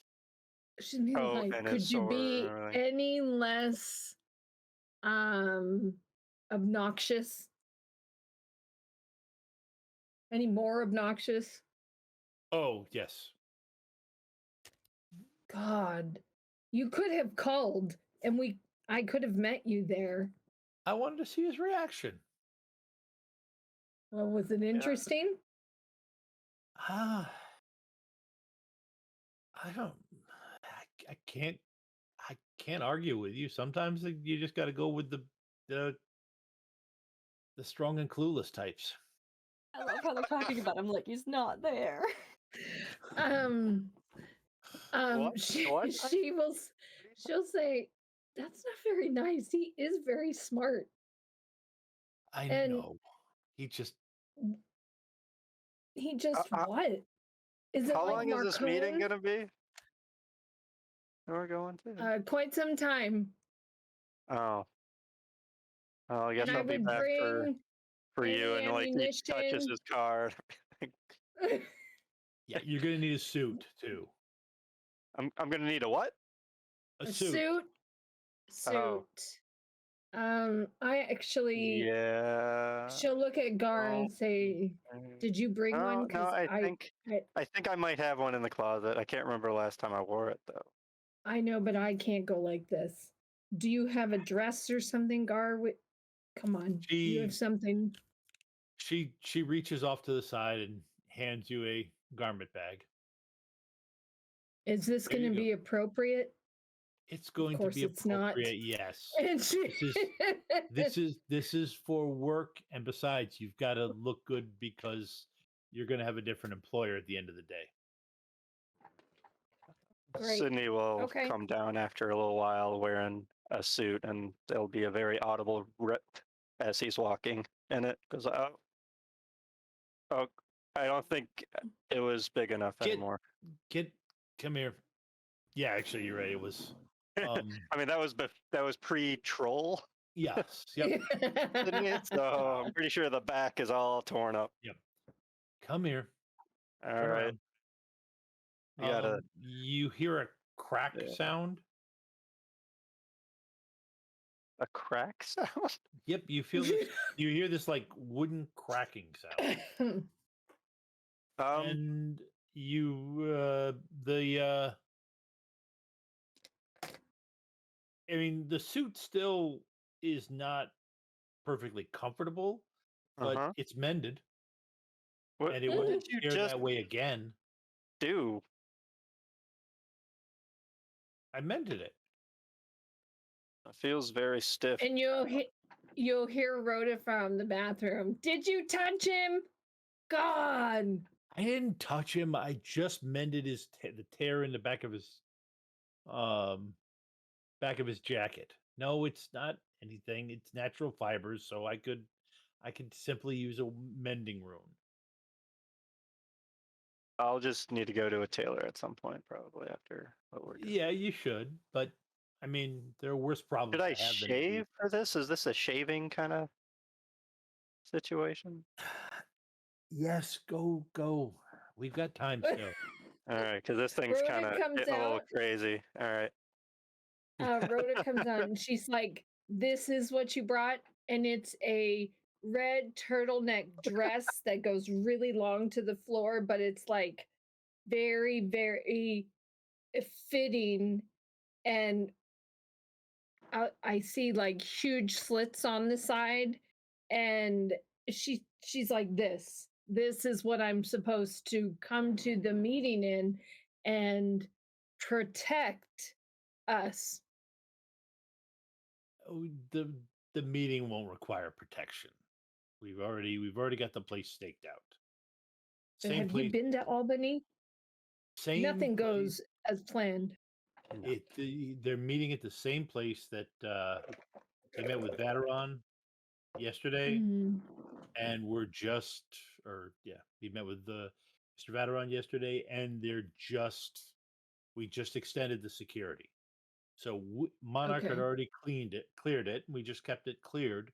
She's being coat like, and his could you sword be and everything. any less obnoxious? Any more obnoxious? Oh, yes. God, you could have called and I could have met you there. I wanted to see his reaction. Well, was it interesting? I don't. I can't argue with you. Sometimes you just got to go with the strong and clueless types. I love how they're talking about him like he's not there. She'll say, that's not very nice. He is very smart. I know. He just what? Is it how like long is this meeting Marcone? gonna be? We're going to quite some time. Oh. Oh, I guess And I I'll be would back bring for you, any and like he touches ammunition. his car. Yeah, you're gonna need a suit too. I'm gonna need a what? A suit. Oh. I actually. Yeah. She'll look at Gar and say, "Did you bring one?" No, I think I might have one in the closet. I can't remember the last time I wore it though. I know, but I can't go like this. Do you have a dress or something, Gar? Come on, you have something. She reaches off to the side and hands you a garment bag. Is this going to be appropriate? It's going to be appropriate, yes. This is for work, and besides, you've got to look good because you're going to have a different employer at the end of the day. Great. Sydney will come down after a little while wearing a suit, and there'll be a very audible rip as he's walking in it. Because I don't think it was big enough anymore. Come here. Yeah, actually, you're right. It was. I mean, that was pre-troll. Yes. Yep. So I'm pretty sure the back is all torn up. Yep. Come here. All right. You hear a crack sound. A crack sound? Yep, you feel this. You hear this like wooden cracking sound. And you I mean, the suit still is not perfectly comfortable, but it's mended. And it won't tear that way again. Do I mended it. It feels very stiff. And you'll hear Rhoda from the bathroom. Did you touch him? God. I didn't touch him. I just mended the tear in the back of his jacket. No, it's not anything. It's natural fibers, so I could simply use a mending rune. I'll just need to go to a tailor at some point, probably after what we're doing. Yeah, you should, but I mean, there are worse problems. Should I shave for this? Is this a shaving kind of situation? Yes, go. We've got time still. All right, because this thing's kind of a little crazy. All right. Rhoda comes out and she's like, "This is what you brought," and it's a red turtleneck dress that goes really long to the floor, but it's like very, very fitting, and I see like huge slits on the side, and she's like, this is what I'm supposed to come to the meeting in and protect us. Oh, the meeting won't require protection. We've already got the place staked out. So have you been to Albany? Same Nothing place. goes as planned. They're meeting at the same place that they met with Vateron yesterday, and we met with Mr. Vateron yesterday, and we just extended the security. So Monarch had already cleared it. We just kept it cleared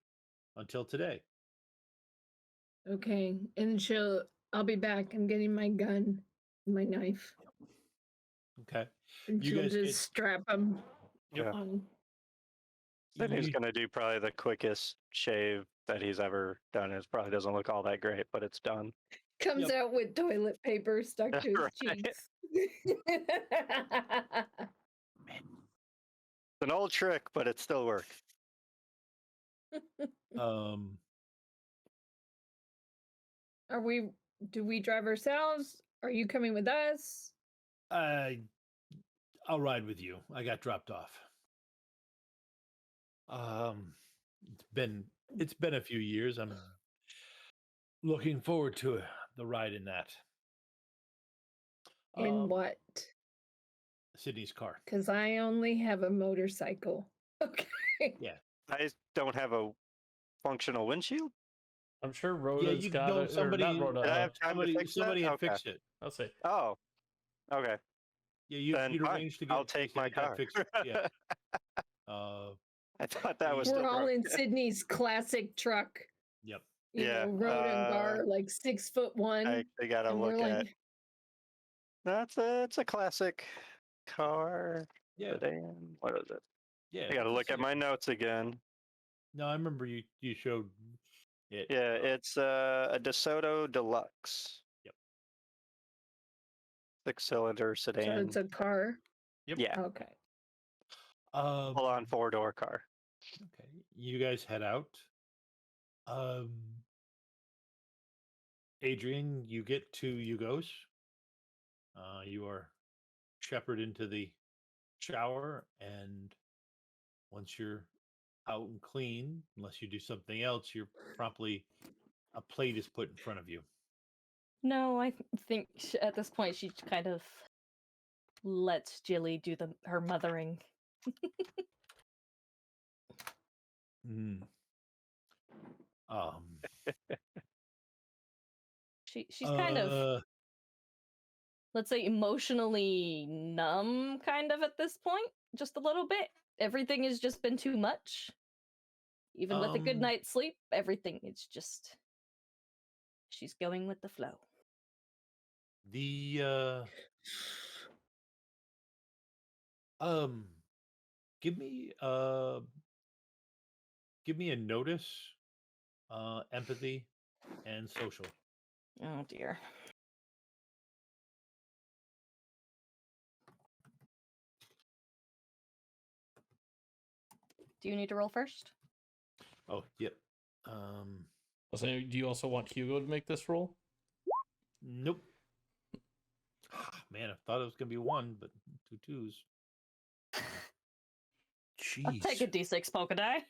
until today. Okay, and I'll be back. I'm getting my gun, my knife. Okay. And she'll just strap them on. Sydney's going to do probably the quickest shave that he's ever done. It probably doesn't look all that great, but it's done. Comes out with toilet paper stuck to his cheeks. It's an old trick, but it still works. Do we drive ourselves? Are you coming with us? I'll ride with you. I got dropped off. It's been a few years. I'm looking forward to the ride in that. In what? Sydney's car. Because I only have a motorcycle. Okay. Yeah. I don't have a functional windshield. I'm sure Rota's got it. Somebody, or not Rota. Did I have time to fix somebody that? had fixed it. I'll say. Oh, okay. Yeah, you'd arranged to get. I'll take my car. Fixed. Yeah. I thought that was. We're all in Sydney's classic truck. Yep. You know, Rota and Gar, like 6'1". I gotta look at. It's a classic car. Yeah. Sedan. What is it? Yeah. I gotta look at my notes again. No, I remember you showed it. Yeah, it's a DeSoto Deluxe. Yep. 6-cylinder sedan. So it's a car. Yep. Yeah. Okay. Full on 4-door car. Okay. You guys head out. Adrienne, you get to Hugo's. You are shepherded into the shower, and once you're out and clean, unless you do something else, you're promptly a plate is put in front of you. No, I think at this point she kind of lets Jilly do her mothering. She's kind of, let's say, emotionally numb kind of at this point, just a little bit. Everything has just been too much. Even with a good night's sleep, everything is just, she's going with the flow. Give me a notice, empathy, and social. Oh dear. Do you need to roll first? Oh, yep. So do you also want Hugo to make this roll? Nope. Man, I thought it was gonna be 1, but 2 twos. Jeez. I'll take a D6 polka die.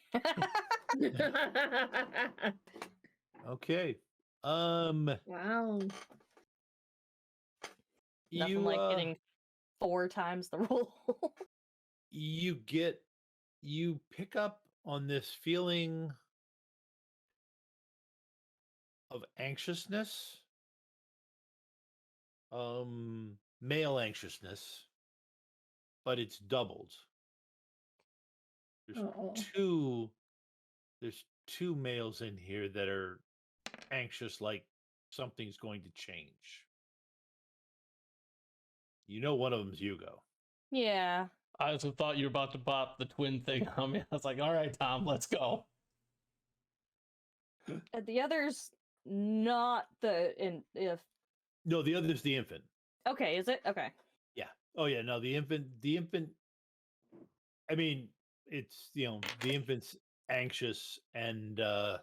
Okay. Wow. Nothing like getting 4 times the roll. You pick up on this feeling of anxiousness, male anxiousness, but it's doubled. There's two males in here that are anxious, like something's going to change. You know, one of them's Hugo. Yeah. I also thought you were about to pop the twin thing on me. I was like, all right, Tom, let's go. The other's not No, the other's the infant. Okay, is it? Okay. Yeah. Oh yeah, no, the infant I mean, it's, the infant's anxious and the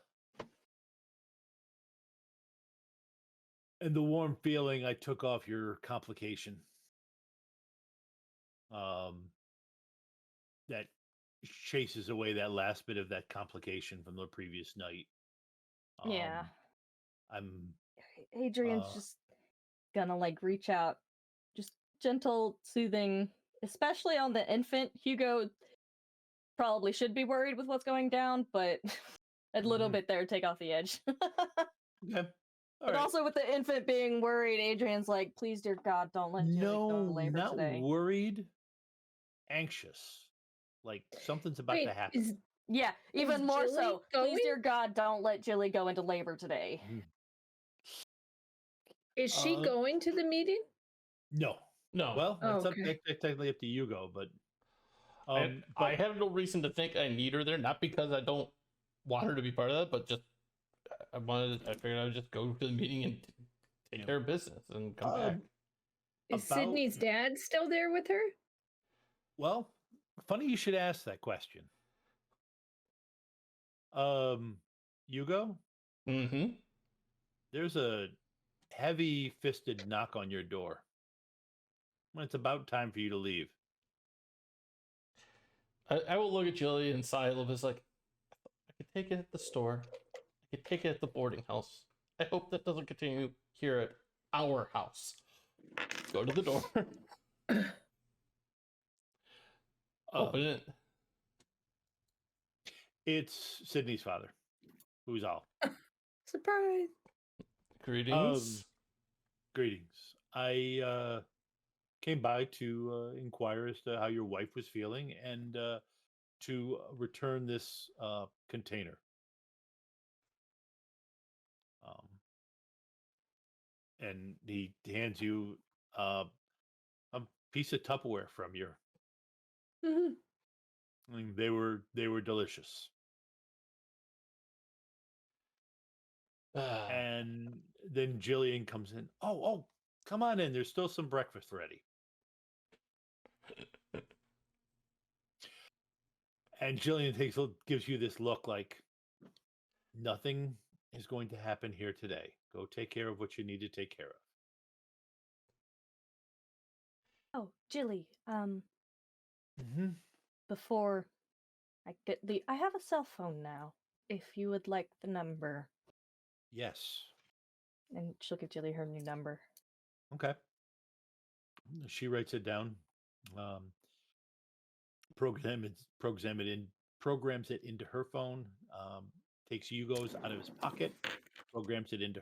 warm feeling I took off your complication. That chases away that last bit of that complication from the previous night. Yeah. I'm Adrienne's just gonna like reach out, just gentle, soothing, especially on the infant. Hugo probably should be worried with what's going down, but a little bit there, take off the edge. okay. But also with the infant being worried, Adrienne's like, please, dear God, don't let Jilly go into labor not today. worried, anxious. Like something's about to happen. Yeah, even more Jilly so. going? Please, dear God, don't let Jilly go into labor today. Is she going to the meeting? No. Well, it's technically up to Hugo, but I have no reason to think I need her there. Not because I don't want her to be part of that, but just I figured I would just go to the meeting and take care of business and come back. Is Sydney's dad still there with her? Well, funny you should ask that question. Hugo? Mm-hmm. There's a heavy-fisted knock on your door. When it's about time for you to leave. I will look at Jilly and sigh a little bit. It's like, I could take it at the store. I could take it at the boarding house. I hope that doesn't continue here at our house. Go to the door. Open it. It's Sydney's father. Who's all? Surprise. Greetings. Greetings. I came by to inquire as to how your wife was feeling and to return this container. And he hands you a piece of Tupperware from your. I mean, they were delicious. And then Jillian comes in. Oh, come on in. There's still some breakfast ready. And Jillian gives you this look like nothing is going to happen here today. Go take care of what you need to take care of. Oh, Jilly, before I get I have a cell phone now, if you would like the number. Yes. And she'll give Jilly her new number. Okay. She writes it down. Programs it into her phone. Takes Hugo's out of his pocket. Programs it into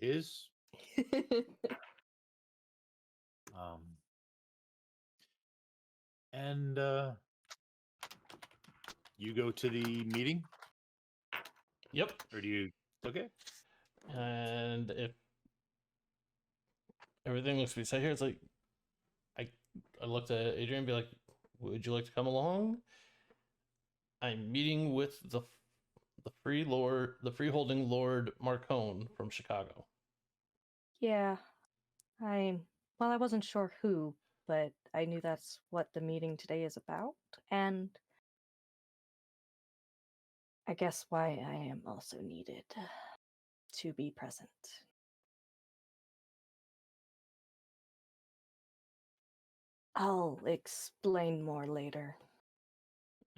his. And you go to the meeting? Yep. Or do you? Okay. And if everything looks to be set here, it's like I looked at Adrienne and be like, would you like to come along? I'm meeting with the freeholding Lord Marcone from Chicago. Yeah. I wasn't sure who, but I knew that's what the meeting today is about, and I guess why I am also needed to be present. I'll explain more later.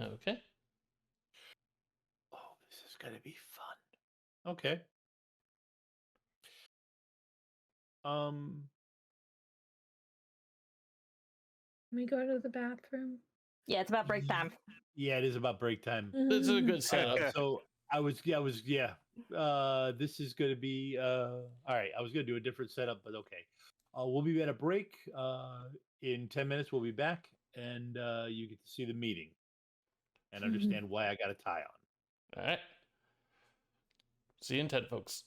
Okay. Oh, this is gonna be fun. Okay. Can we go to the bathroom? Yeah, it's about break time. Yeah, it is about break time. This is a good setup. So this is gonna be all right. I was gonna do a different setup, but okay. We'll be at a break. In 10 minutes, we'll be back, and you get to see the meeting and understand why I got a tie on. All right. See you in 10, folks.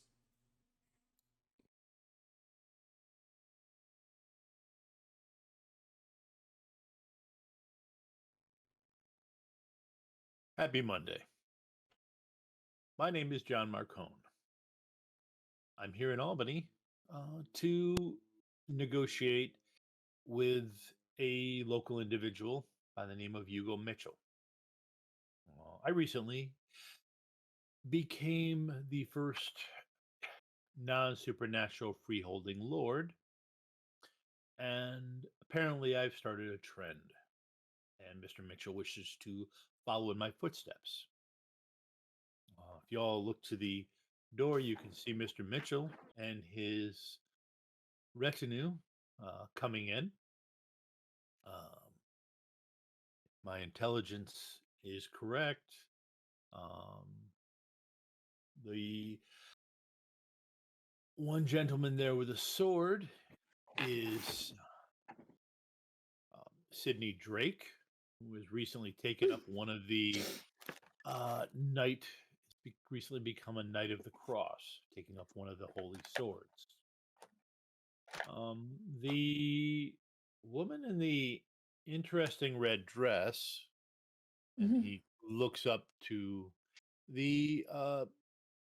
Happy Monday. My name is John Marcone. I'm here in Albany to negotiate with a local individual by the name of Hugo Mitchell. I recently became the first non-supernatural freeholding lord, and apparently I've started a trend, and Mr. Mitchell wishes to follow in my footsteps. If you all look to the door, you can see Mr. Mitchell and his retinue coming in. My intelligence is correct. The one gentleman there with a sword is Sidney Drake, who has recently taken up one of the recently become a Knight of the Cross, taking up one of the holy swords. The woman in the interesting red dress, and he looks up to the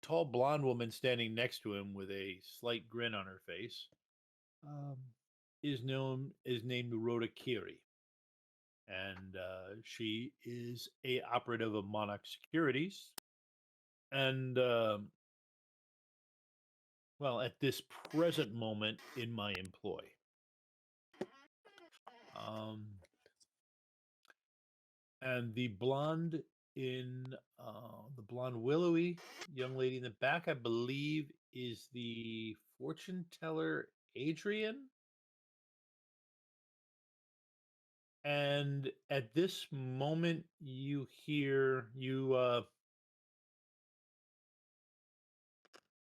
tall blonde woman standing next to him with a slight grin on her face, is named Rhoda Kiri, and she is a operative of Monarch Securities, and well, at this present moment in my employ. And the blonde the blonde willowy young lady in the back, I believe, is the fortune teller Adrienne. And at this moment, you hear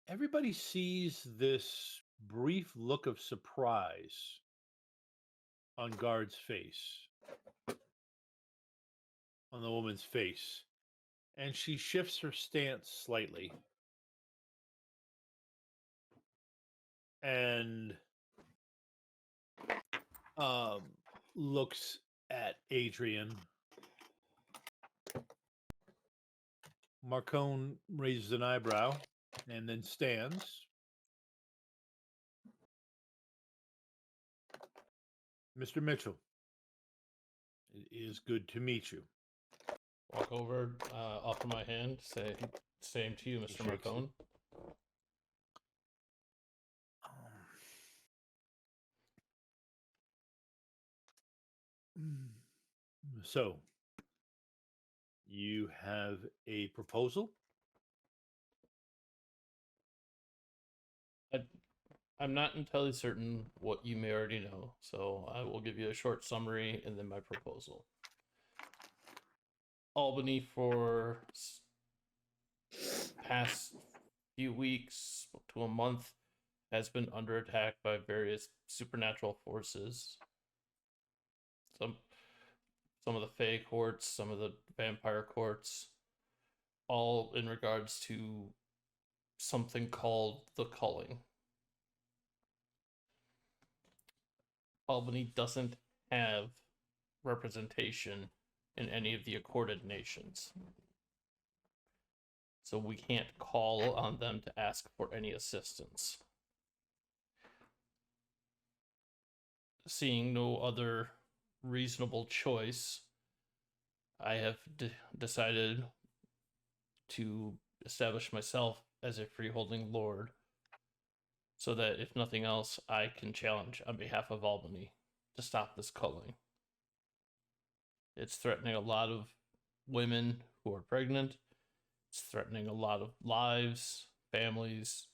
everybody sees this brief look of surprise on Guard's face, on the woman's face, and she shifts her stance slightly and looks at Adrienne. Marcone raises an eyebrow and then stands. Mr. Mitchell, it is good to meet you. Walk over, offer my hand, say, same to you, Mr. Marcone. So, you have a proposal? I'm not entirely certain what you may already know, so I will give you a short summary and then my proposal. Albany for past few weeks to a month has been under attack by various supernatural forces. Some of the Fae courts, some of the vampire courts, all in regards to something called the culling. Albany doesn't have representation in any of the accorded nations. So we can't call on them to ask for any assistance. Seeing no other reasonable choice, I have decided to establish myself as a freeholding lord, so that if nothing else, I can challenge on behalf of Albany to stop this culling. It's threatening a lot of women who are pregnant. It's threatening a lot of lives, families,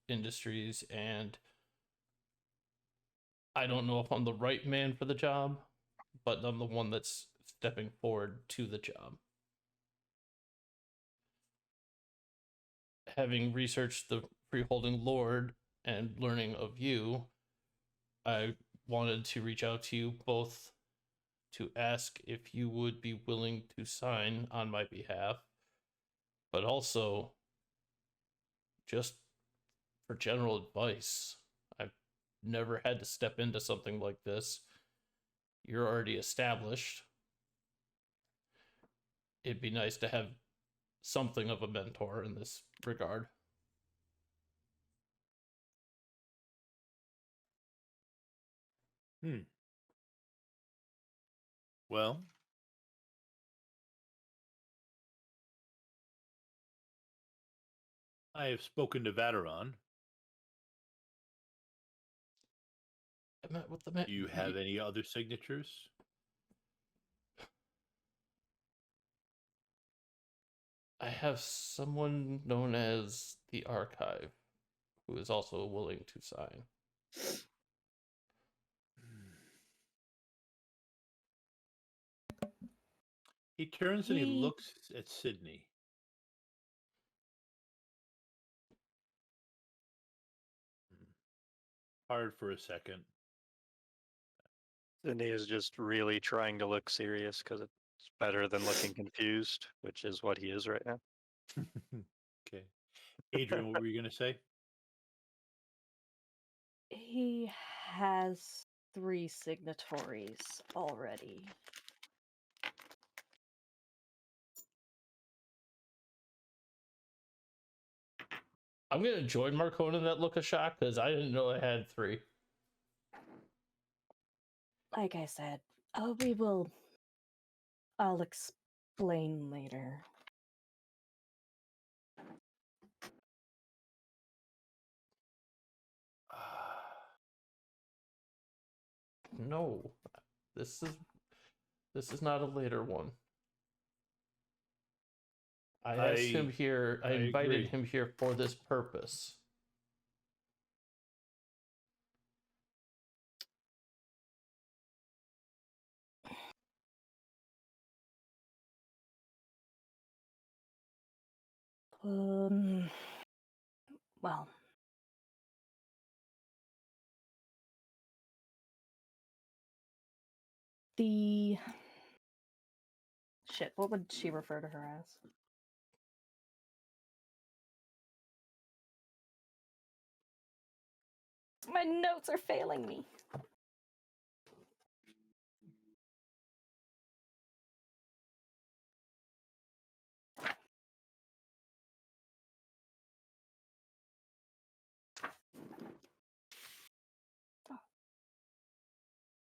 industries, and I don't know if I'm the right man for the job, but I'm the one that's stepping forward to the job. Having researched the freeholding lord and learning of you, I wanted to reach out to you both to ask if you would be willing to sign on my behalf, but also just for general advice. I've never had to step into something like this. You're already established. It'd be nice to have something of a mentor in this regard. Well, I have spoken to Vateron. I met with the man. Do you have any other signatures? I have someone known as the archive, who is also willing to sign. He turns and he looks at Sydney. Hard for a second. Sydney is just really trying to look serious because it's better than looking confused, which is what he is right now. Okay. Adrienne, what were you going to say? He has 3 signatories already. I'm gonna join Marcona in that look of shock because I didn't know I had 3. Like I said, I'll explain later. No, this is not a later one. I asked him here. I invited him here for this purpose. Well, what would she refer to her as? My notes are failing me.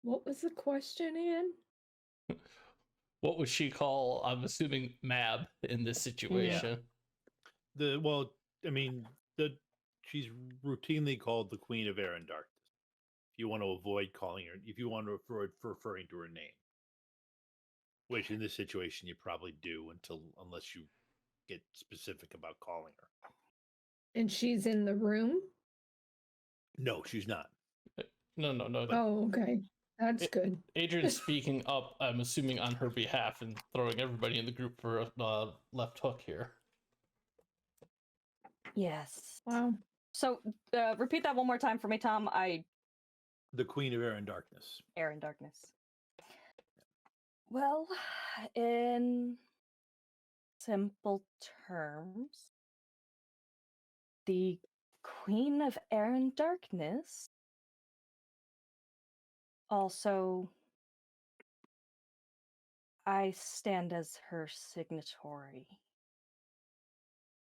What was the question, Anne? What would she call, I'm assuming, Mab in this situation? She's routinely called the Queen of Air and Darkness. If you want to avoid calling her, if you want to referring to her name, which in this situation you probably do unless you get specific about calling her. And she's in the room? No, she's not. No. Oh, okay. That's good. Adrienne's speaking up, I'm assuming, on her behalf and throwing everybody in the group for a left hook here. Yes. Wow. So, repeat that one more time for me, Tom. The Queen of Air and Darkness. Air and Darkness. Well, in simple terms, the Queen of Air and Darkness also, I stand as her signatory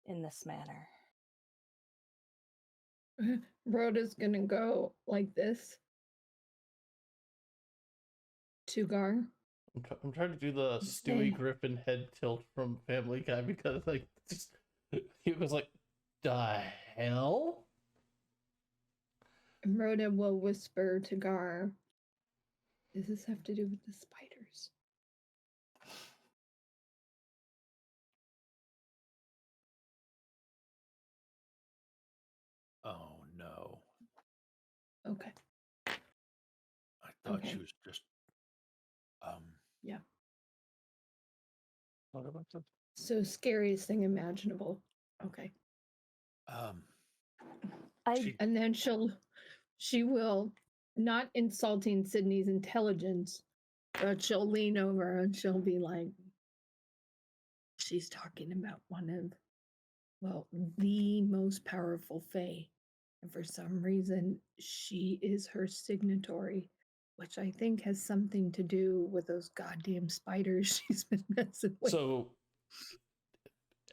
in this manner. Rhoda's gonna go like this to Gar. I'm trying to do the Stewie Griffin head tilt from Family Guy because, he was like, the hell? And Rhoda will whisper to Gar, does this have to do with the spiders? Oh no. Okay. I thought she was just yeah. What about that? So scariest thing imaginable. Okay. And then she will, not insulting Sydney's intelligence, but she'll lean over and she'll be like, she's talking about the most powerful Fae. And for some reason, she is her signatory, which I think has something to do with those goddamn spiders she's been messing with. So,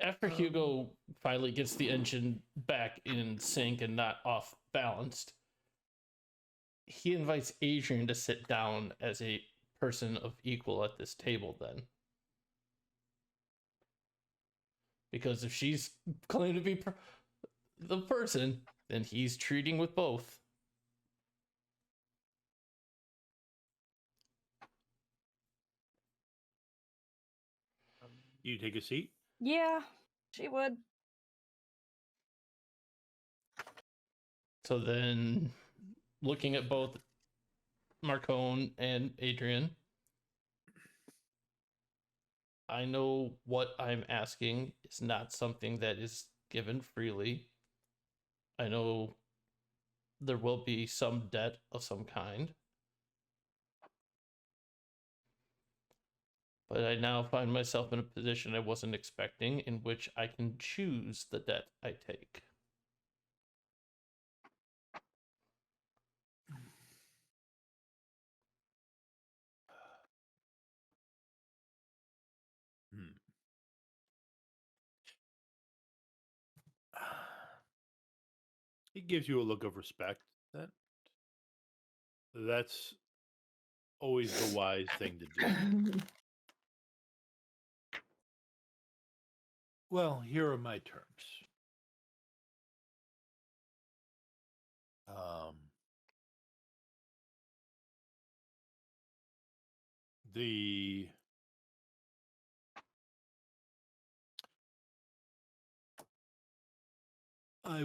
after Hugo finally gets the engine back in sync and not off balanced, he invites Adrienne to sit down as a person of equal at this table then. Because if she's claimed to be the person, then he's treating with both. You take a seat? Yeah, she would. So then, looking at both Marcone and Adrienne, I know what I'm asking is not something that is given freely. I know there will be some debt of some kind. But I now find myself in a position I wasn't expecting, in which I can choose the debt I take. He gives you a look of respect. That's always the wise thing to do. Well, here are my terms. The I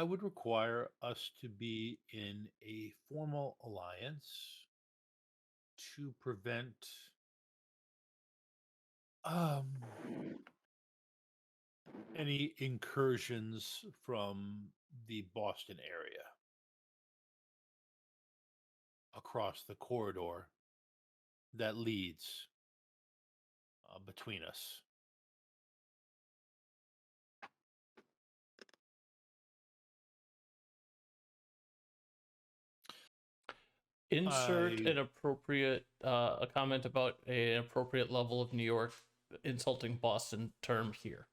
would require us to be in a formal alliance to prevent any incursions from the Boston area across the corridor that leads between us. Insert an appropriate a comment about an appropriate level of New York insulting Boston term here.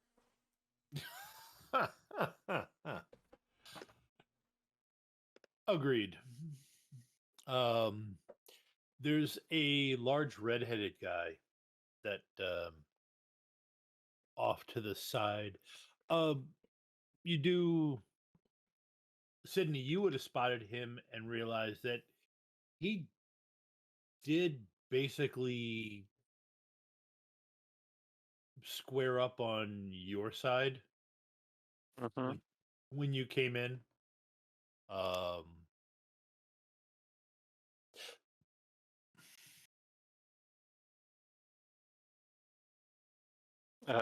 Agreed. There's a large redheaded guy that off to the side. You do, Sydney, you would have spotted him and realized that he did basically square up on your side when you came in.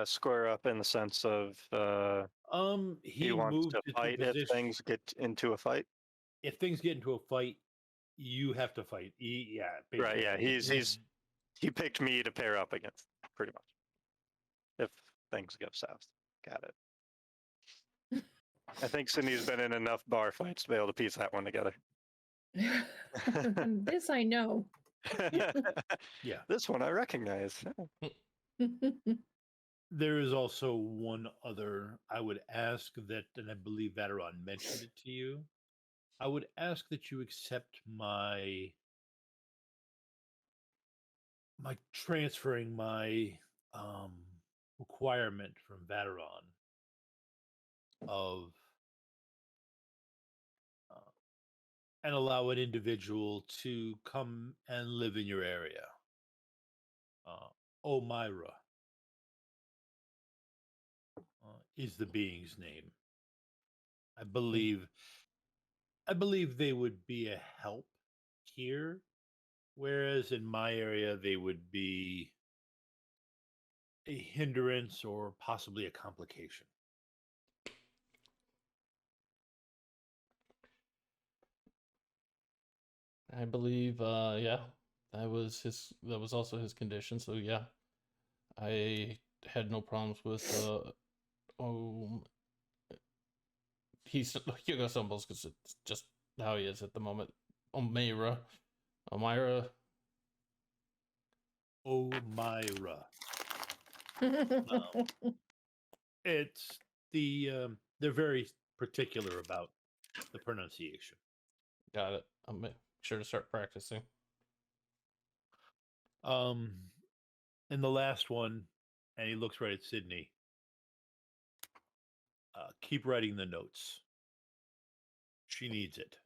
Square up in the sense of he wants moved to into fight if position. things get into a fight. If things get into a fight, you have to fight. Yeah, Right. Yeah. basically. He picked me to pair up against, pretty much. If things go south, got it. I think Sydney's been in enough bar fights to be able to piece that one together. This I know. Yeah. This one I recognize. There is also one other. I would ask that, and I believe Adrienne mentioned it to you. I would ask that you accept my transferring my requirement from Adrienne of and allow an individual to come and live in your area. Omira is the being's name. I believe they would be a help here, whereas in my area they would be a hindrance or possibly a complication. I believe, yeah, that was also his condition. So yeah, I had no problems with Hugo symbols because it's just how he is at the moment. Omira. It's they're very particular about the pronunciation. Got it. I'll make sure to start practicing. And the last one, and he looks right at Sydney. Keep writing the notes. She needs it.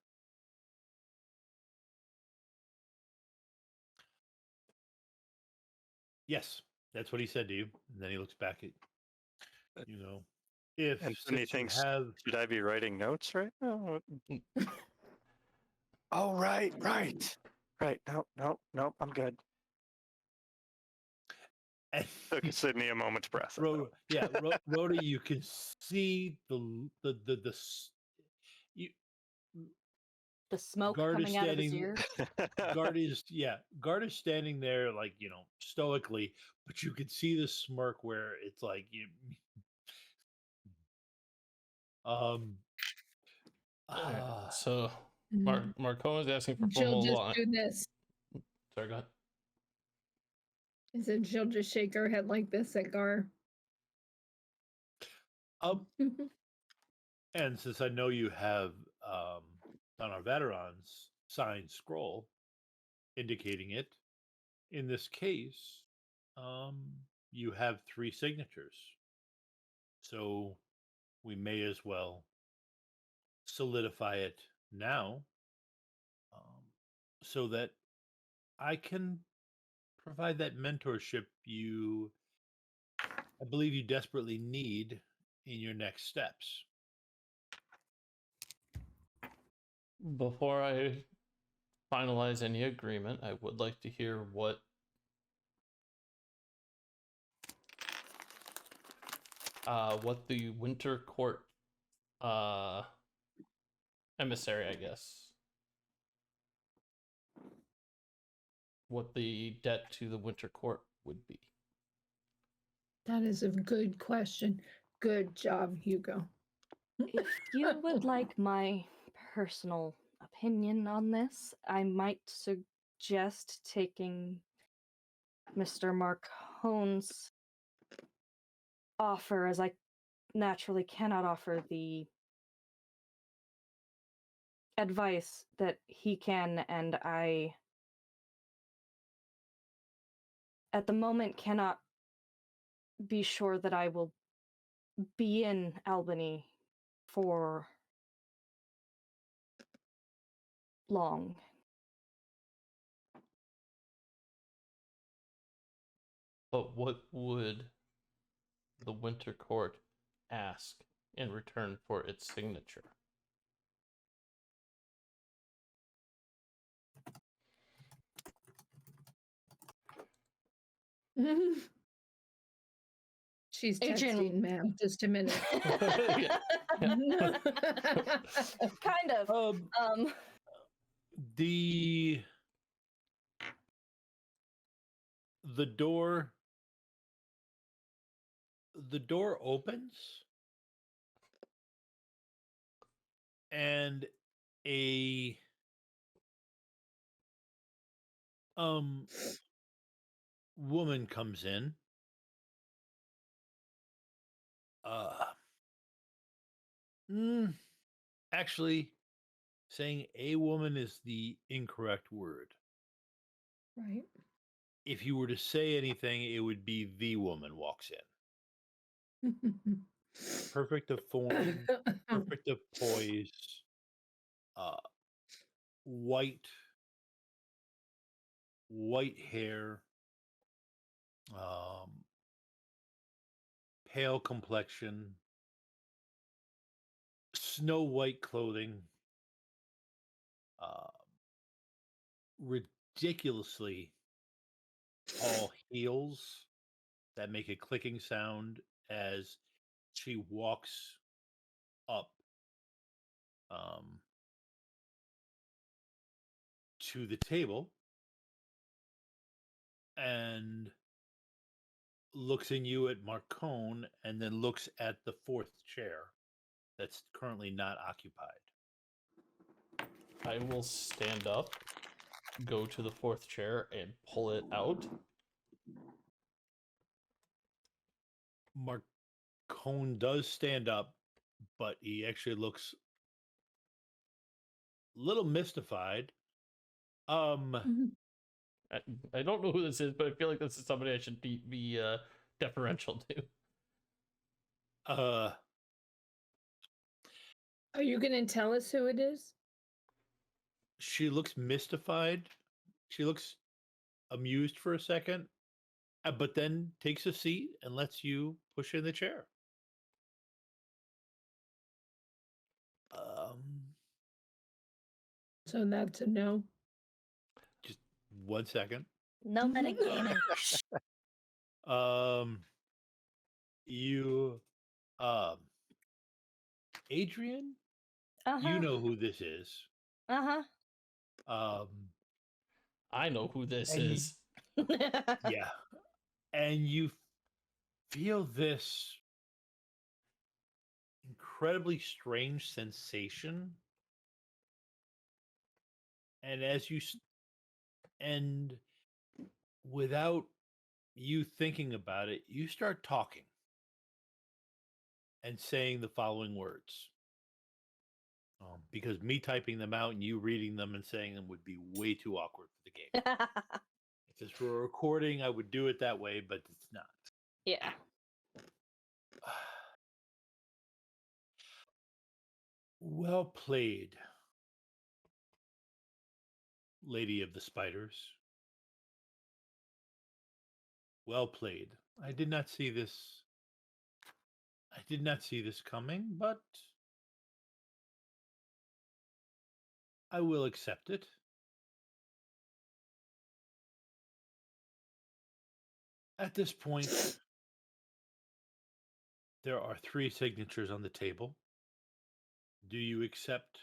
Yes, that's what he said to you. And then he looks back at You know, if And Sydney since you thinks, have should I be writing notes right now? Oh, right. No, I'm good. Took Sydney a moment's breath. Rhoda, you can see you, The smoke Guard is coming out of his standing- ears. Guard is standing there like, stoically, but you can see the smirk where it's like So Marcone is asking for She'll formal just line. do this. Sorry, go ahead. I said she'll just shake her head like this at Gar. and since I know you have on our veterans signed scroll indicating it, in this case, you have 3 signatures. So we may as well solidify it now, so that I can provide that mentorship I believe you desperately need in your next steps. Before I finalize any agreement, I would like to hear what the Winter Court emissary, I guess, what the debt to the Winter Court would be. That is a good question. Good job, Hugo. If you would like my personal opinion on this, I might suggest taking Mr. Marcone's offer, as I naturally cannot offer the advice that he can, and I at the moment cannot be sure that I will be in Albany for long. But what would the Winter Court ask in return for its signature? She's Adrienne- texting, ma'am. Just a minute. Kind of. The door opens and a woman comes in. Actually, saying a woman is the incorrect word. Right. If you were to say anything, it would be the woman walks in. Perfect of form, perfect of poise, white hair, pale complexion, snow white clothing, ridiculously tall heels that make a clicking sound as she walks up to the table and looks in you at Marcone and then looks at the 4th chair that's currently not occupied. I will stand up, go to the 4th chair, and pull it out. Marcone does stand up, but he actually looks a little mystified. I don't know who this is, but I feel like this is somebody I should be deferential to. Are you going to tell us who it is? She looks mystified. She looks amused for a second, but then takes a seat and lets you push in the chair. So that's a no. Just 1 second. No metagaming. You, Adrienne, Uh-huh. you know who this is. Uh-huh. I know who this And is. Yeah. And you feel this incredibly strange sensation. And and without you thinking about it, you start talking and saying the following words. Because me typing them out and you reading them and saying them would be way too awkward for the game. If this were a recording, I would do it that way, but it's not. Yeah. Well played, Lady of the Spiders. Well played. I did not see this coming, but I will accept it. At this point, there are 3 signatures on the table. Do you accept?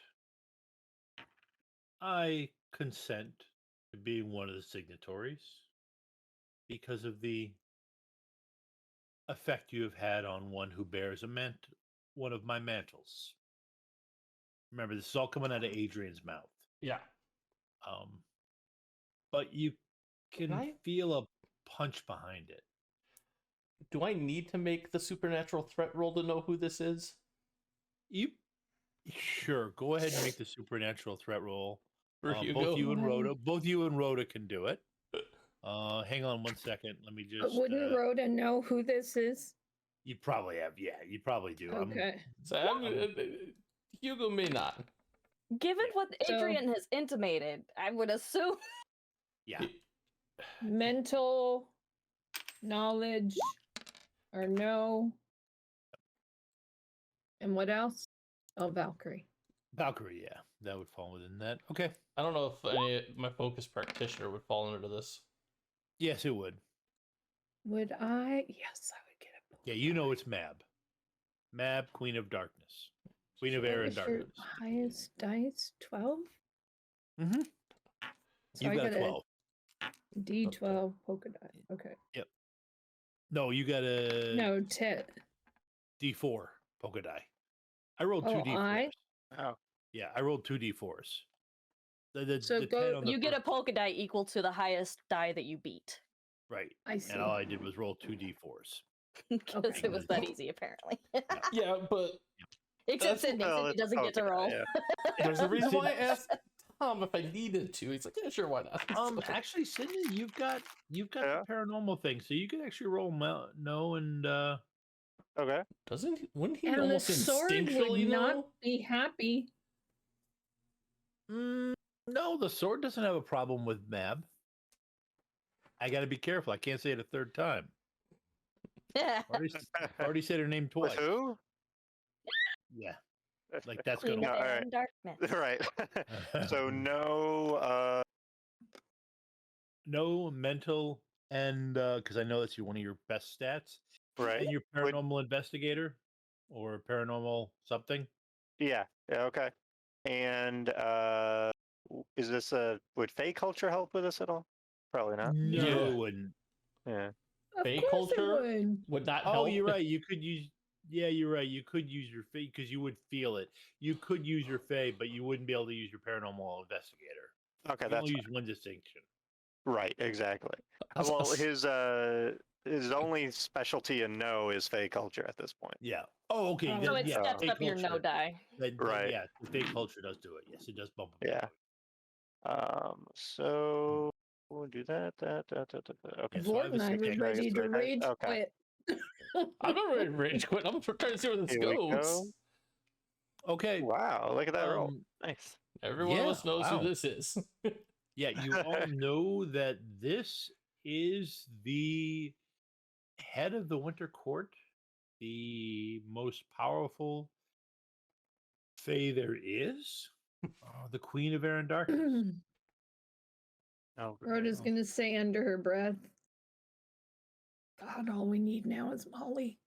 I consent to being one of the signatories because of the effect you have had on one who bears one of my mantles. Remember, this is all coming out of Adrienne's mouth. Yeah. But you can feel a punch behind it. Do I need to make the supernatural threat roll to know who this is? Sure, go ahead and make the supernatural threat roll. Hugo? Both you and Rota can do it. Hang on 1 second. Let me just. But wouldn't Rhoda know who this is? You probably have. Yeah, you probably do. Okay. Hugo may not. Given what Adrienne has intimated, I would assume. Yeah. Mental knowledge or no. And what else? Oh, Valkyrie. Valkyrie, yeah. That would fall within that. Okay. I don't know if my focus practitioner would fall into this. Yes, it would. Would I? Yes, I would get it. Yeah, you know it's Mab. Mab, Queen of Darkness. Queen of Air and Darkness. Highest dice? 12? Mm-hmm. So You I got 12. D12 polka dot. Okay. Yep. No, you got a... No, 10. D4 polka die. I rolled 2 D4s. Oh. Yeah, I rolled 2 D4s. You get a polka die equal to the highest die that you beat. Right. I see. And all I did was roll 2 D4s. Because it was that easy, apparently. Yeah, but... Except Sydney. Sydney doesn't get to roll. Yeah. There's a reason why I asked Tom if I needed to. He's like, yeah, sure, why not? Actually, Sydney, you've got the paranormal thing, so you could actually roll no and Okay. Wouldn't he And almost the sword instinctually would not know? be happy. No, the sword doesn't have a problem with Mab. I got to be careful. I can't say it a third time. Already said her name twice. With who? Yeah. Like that's Queen gonna of all Air right. and Darkness. Right. So no mental and because I know that's one of your best stats. right. And your paranormal investigator or paranormal something. Yeah. Yeah. Okay. And is this would Fey culture help with this at all? Probably not. No, Yeah. it wouldn't. Yeah. Of Fey course it culture would. would not Oh, help. you're right. You could use. Yeah, you're right. You could use your Fae because you would feel it. You could use your Fae, but you wouldn't be able to use your paranormal investigator. Okay, You that's only use one distinction. right. Exactly. Well, his only specialty in no is Fey culture at this point. Yeah. Oh, okay. So it yeah, steps Fae up your no culture. die. Right. Yeah, the Fae culture does do it. Yes, it does bump up. Yeah. So we'll do that. Okay. So I Vort and I was were ready to rage Okay. quit. I'm not ready to rage quit. I'm trying to see where this Here we goes. go. Okay. Wow! Look at that roll. Nice. Every one of us knows wow. who this is. Yeah, you all know that this is the head of the Winter Court, the most powerful Fae there is. Oh, the Queen of Air and Darkness. Oh, Rhoda's gonna say under her breath, God, all we need now is Molly.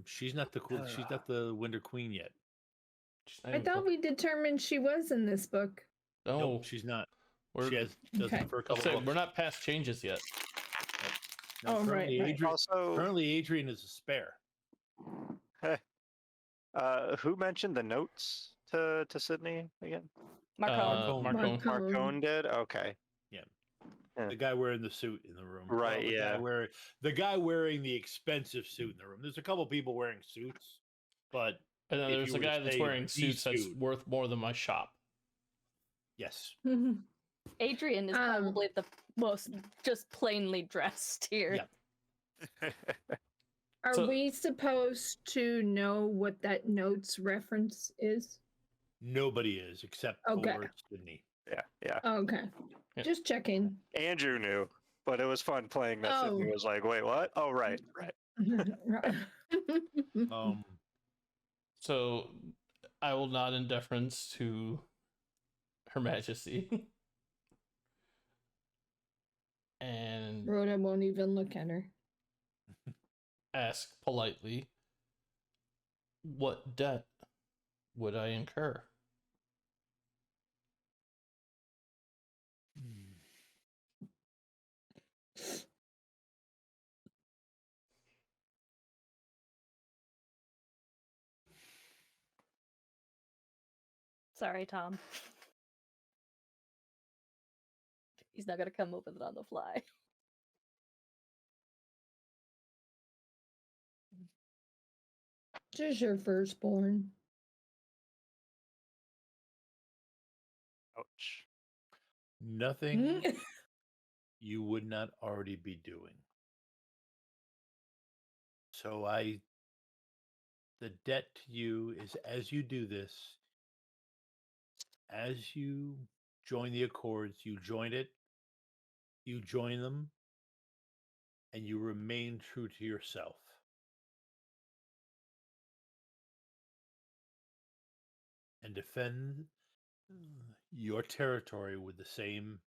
She's not the cool. She's not the Winter Queen yet. I thought we determined she was in this book. No, Nope, she's not. She has does Okay. it for a I'll couple. say Books. we're not past changes yet. No, Oh, currently right. Adrienne, Also, currently Adrienne is a spare. who mentioned the notes to Sydney again? Marcone. Marcone. Marcone did. Okay. The guy wearing the suit in the room. Right, the yeah. The guy wearing the expensive suit in the room. There's a couple people wearing suits, but And then if there's you a were to guy that's say wearing the suits that's suit- worth more than my shop. Yes. Adrienne is probably the most just plainly dressed here. Yeah. Are we supposed to know what that notes reference is? Nobody is except for Sydney. Yeah. Okay. Yeah. Just checking. Andrew knew, but it was fun playing that. Oh. Sydney was like, "Wait, what? Oh, right." So I will nod in deference to Her Majesty. And Rhoda won't even look at her. ask politely, what debt would I incur? Sorry, Tom. He's not gonna come up with it on the fly. Just your firstborn. Ouch. Nothing you would not already be doing. So the debt to you is as you do this, as you join the Accords, you join it, you join them, and you remain true to yourself. And defend your territory with the same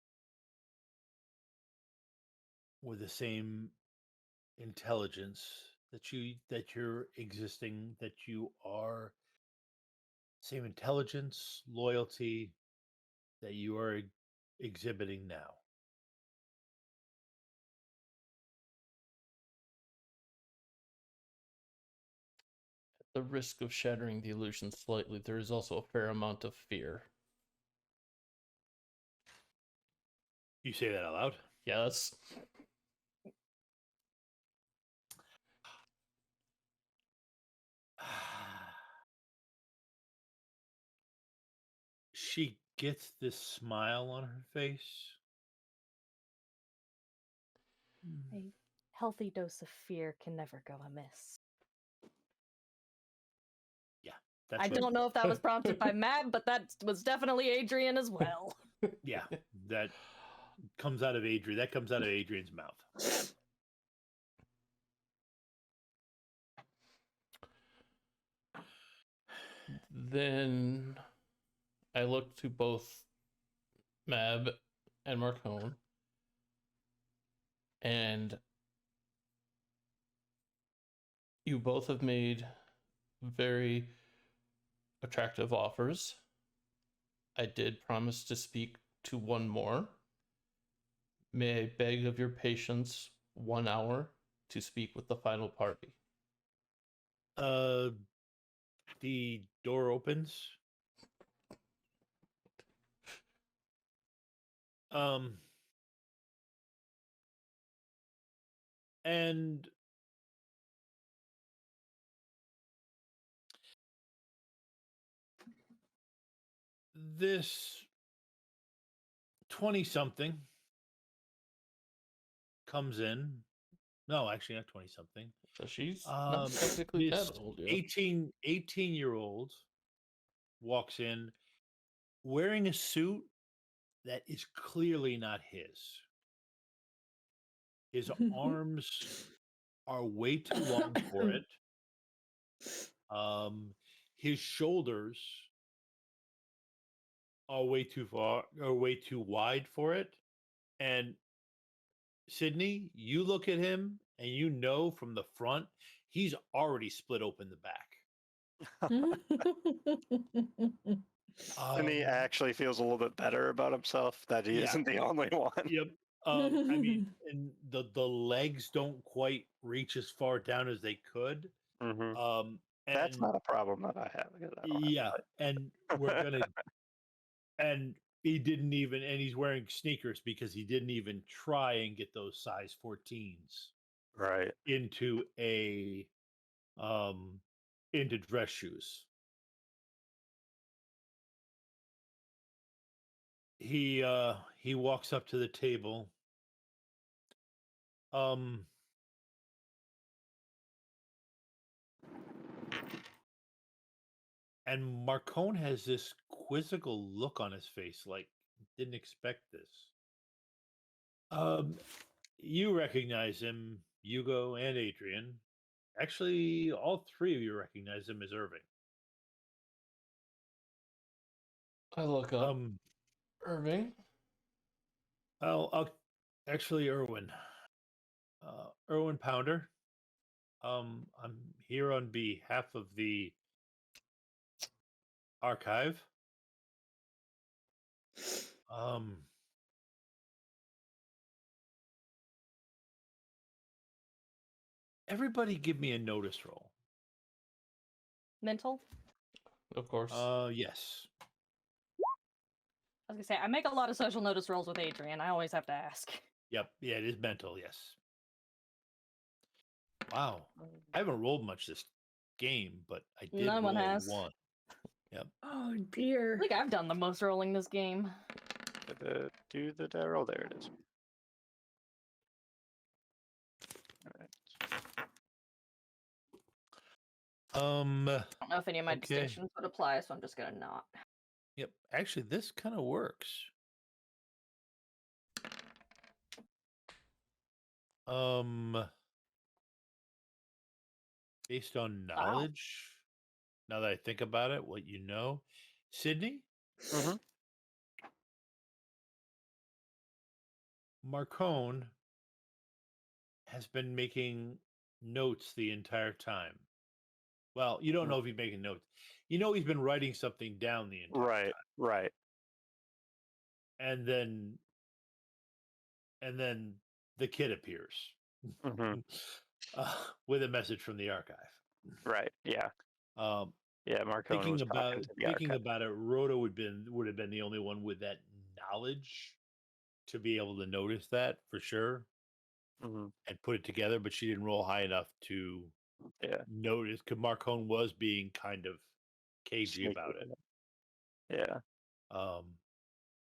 intelligence that you're existing, that you are, same intelligence, loyalty that you are exhibiting now. At the risk of shattering the illusion slightly, there is also a fair amount of fear. You say that out loud? Yeah, that's... She gets this smile on her face. A healthy dose of fear can never go amiss. Yeah. I don't know if that was prompted by Matt, but that was definitely Adrienne as well. Yeah, that comes out of Adrienne. That comes out of Adrienne's mouth. Then I look to both Mab and Marcone, and you both have made very attractive offers. I did promise to speak to one more. May I beg of your patience 1 hour to speak with the final party? The door opens. And this 20-something comes in. No, actually not 20-something. So she's not technically that old yet. 18-year-old walks in wearing a suit that is clearly not his. His arms are way too long for it. his shoulders are way too far or way too wide for it. And Sydney, you look at him and you know from the front, he's already split open the back. And he actually feels a little bit better about himself that he isn't the only one. Yep. I mean, and the legs don't quite reach as far down as they could. And that's not a problem that I have. And we're gonna, and he didn't even, and he's wearing sneakers because he didn't even try and get those size 14s right into into dress shoes. He walks up to the table. And Marcone has this quizzical look on his face, like didn't expect this. You recognize him, Hugo and Adrienne. Actually, all three of you recognize him as Irving. I look up. Irving? I'll actually Irwin. Irwin Pounder. I'm here on behalf of the archive. Everybody give me a notice roll. Mental? Of course. Yes. I was gonna say, I make a lot of social notice rolls with Adrienne. I always have to ask. Yep. Yeah, it is mental. Yes. Wow. I haven't rolled much this game, but I did No one has. one. Yep. Oh dear. I think I've done the most rolling this game. Do the roll. There it is. I don't know if any of my distinctions would apply, so I'm just gonna not. Yep. Actually, this kind of works. Based on knowledge, now that I think about it, what you know, Sydney? Marcone has been making notes the entire time. Well, you don't know if he's making notes. You know he's been writing something down the entire time. Right. And then the kid appears with a message from the archive. Right. Yeah. Marcone thinking about it, Rota would have been the only one with that knowledge to be able to notice that for sure and put it together, but she didn't roll high enough to notice because Marcone was being kind of cagey about it. Yeah.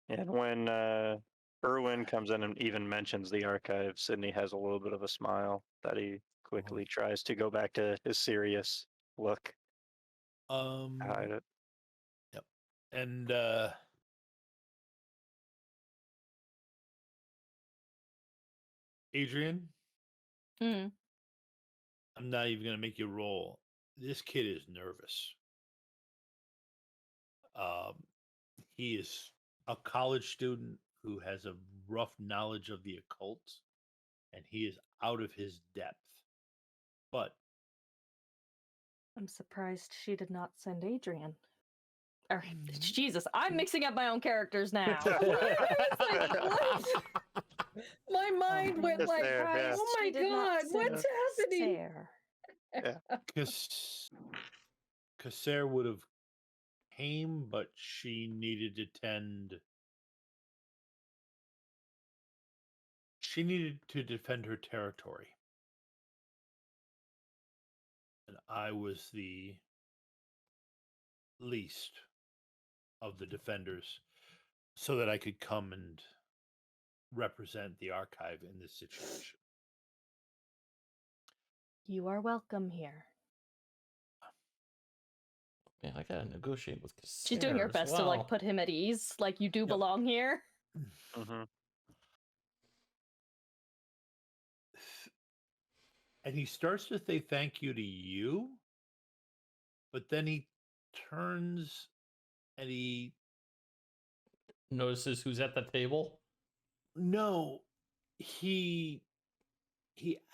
And when Irwin comes in and even mentions the archive, Sydney has a little bit of a smile that he quickly tries to go back to his serious look. Hide it. Yep. And Adrienne, I'm not even gonna make you roll. This kid is nervous. He is a college student who has a rough knowledge of the occult, and he is out of his depth. But I'm surprised she did not send Adrienne. Or, Jesus, I'm mixing up my own characters now. My mind went like, oh my god, what's happening? Because Sarah would have came, but she needed to tend. She needed to defend her territory. And I was the least of the defenders so that I could come and represent the archive in this situation. You are welcome here. Yeah, I gotta negotiate with Cassandra. She's doing her best to like put him at ease, like you do belong here. And he starts to say thank you to you, but then he turns and he Notices who's at the table. no, he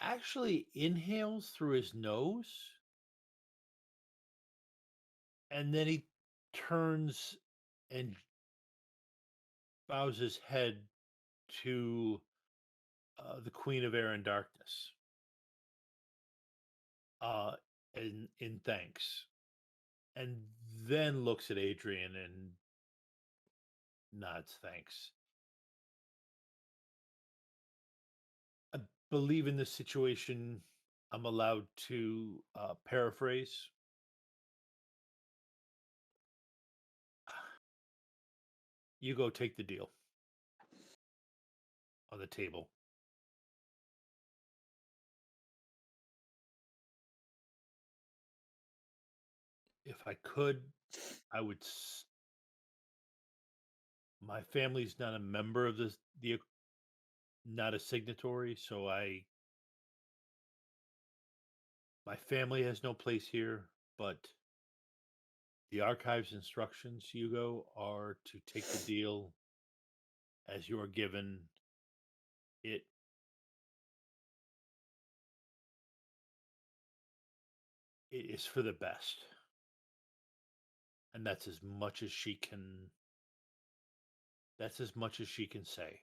actually inhales through his nose, and then he turns and bows his head to the Queen of Air and Darkness in thanks, and then looks at Adrienne and nods thanks. I believe in this situation, I'm allowed to paraphrase. You go take the deal on the table. If I could, I would. My family's not a member of the not a signatory, so my family has no place here, but the archive's instructions, Hugo, are to take the deal as you are given it. It is for the best. And that's as much as she can say.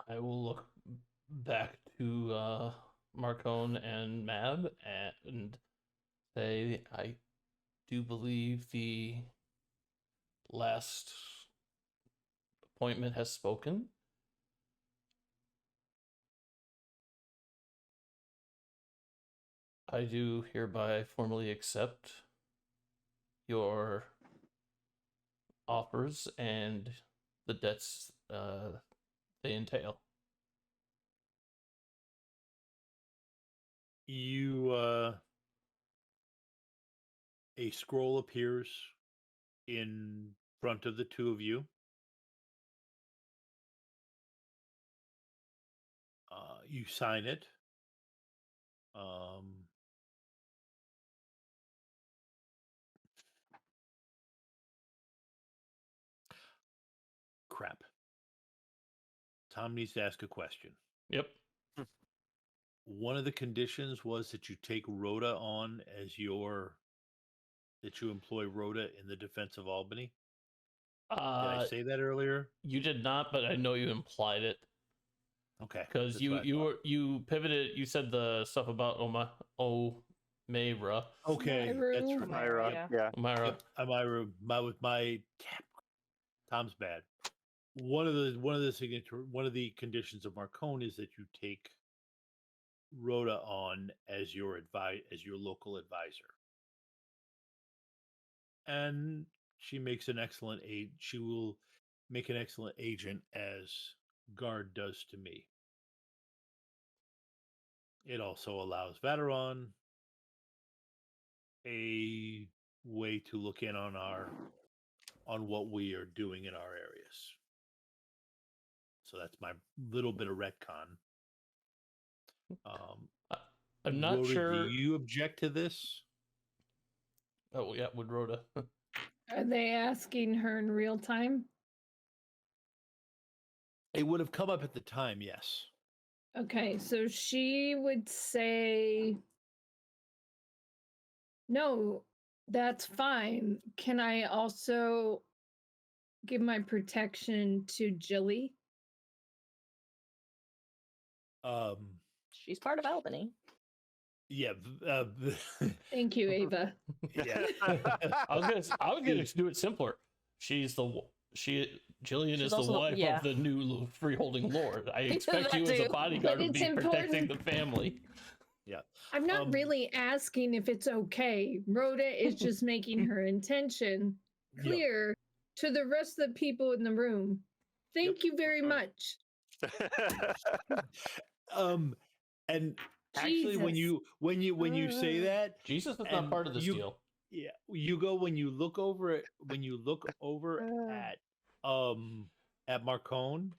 I will look back to Marcone and Mab and say, I do believe the last appointment has spoken. I do hereby formally accept your offers and the debts they entail. A scroll appears in front of the two of you. You sign it. Crap. Tom needs to ask a question. Yep. One of the conditions was that you take Rota on as that you employ Rota in the defense of Albany. Did I say that earlier? You did not, but I know you implied it. Okay. Because you pivoted. You said the stuff about Omeira. Okay, that's right. Myra, yeah. Omeira. My Tom's bad. One of the conditions of Marcone is that you take Rhoda on as your local advisor, and she makes an excellent aid. She will make an excellent agent, as Guard does to me. It also allows Vateron a way to look in on what we are doing in our areas. So that's my little bit of retcon. I'm not Rhoda, sure. Do you object to this? Oh yeah, would Rhoda? Are they asking her in real time? It would have come up at the time, yes. Okay, so she would say, no, that's fine. Can I also give my protection to Jilly? She's part of Albany. Yeah. Thank you, Ava. Yeah. I was gonna do it simpler. Jillian She's is the also wife of the new freeholding lord. I expect you as a bodyguard to be protecting the family. Yeah. I'm not really asking if it's okay. Rhoda is just making her intention clear to the rest of the people in the room. Thank you very much. And actually, when you say that, Jesus is not part of this deal. Yeah, Hugo, when you look over at Marcone,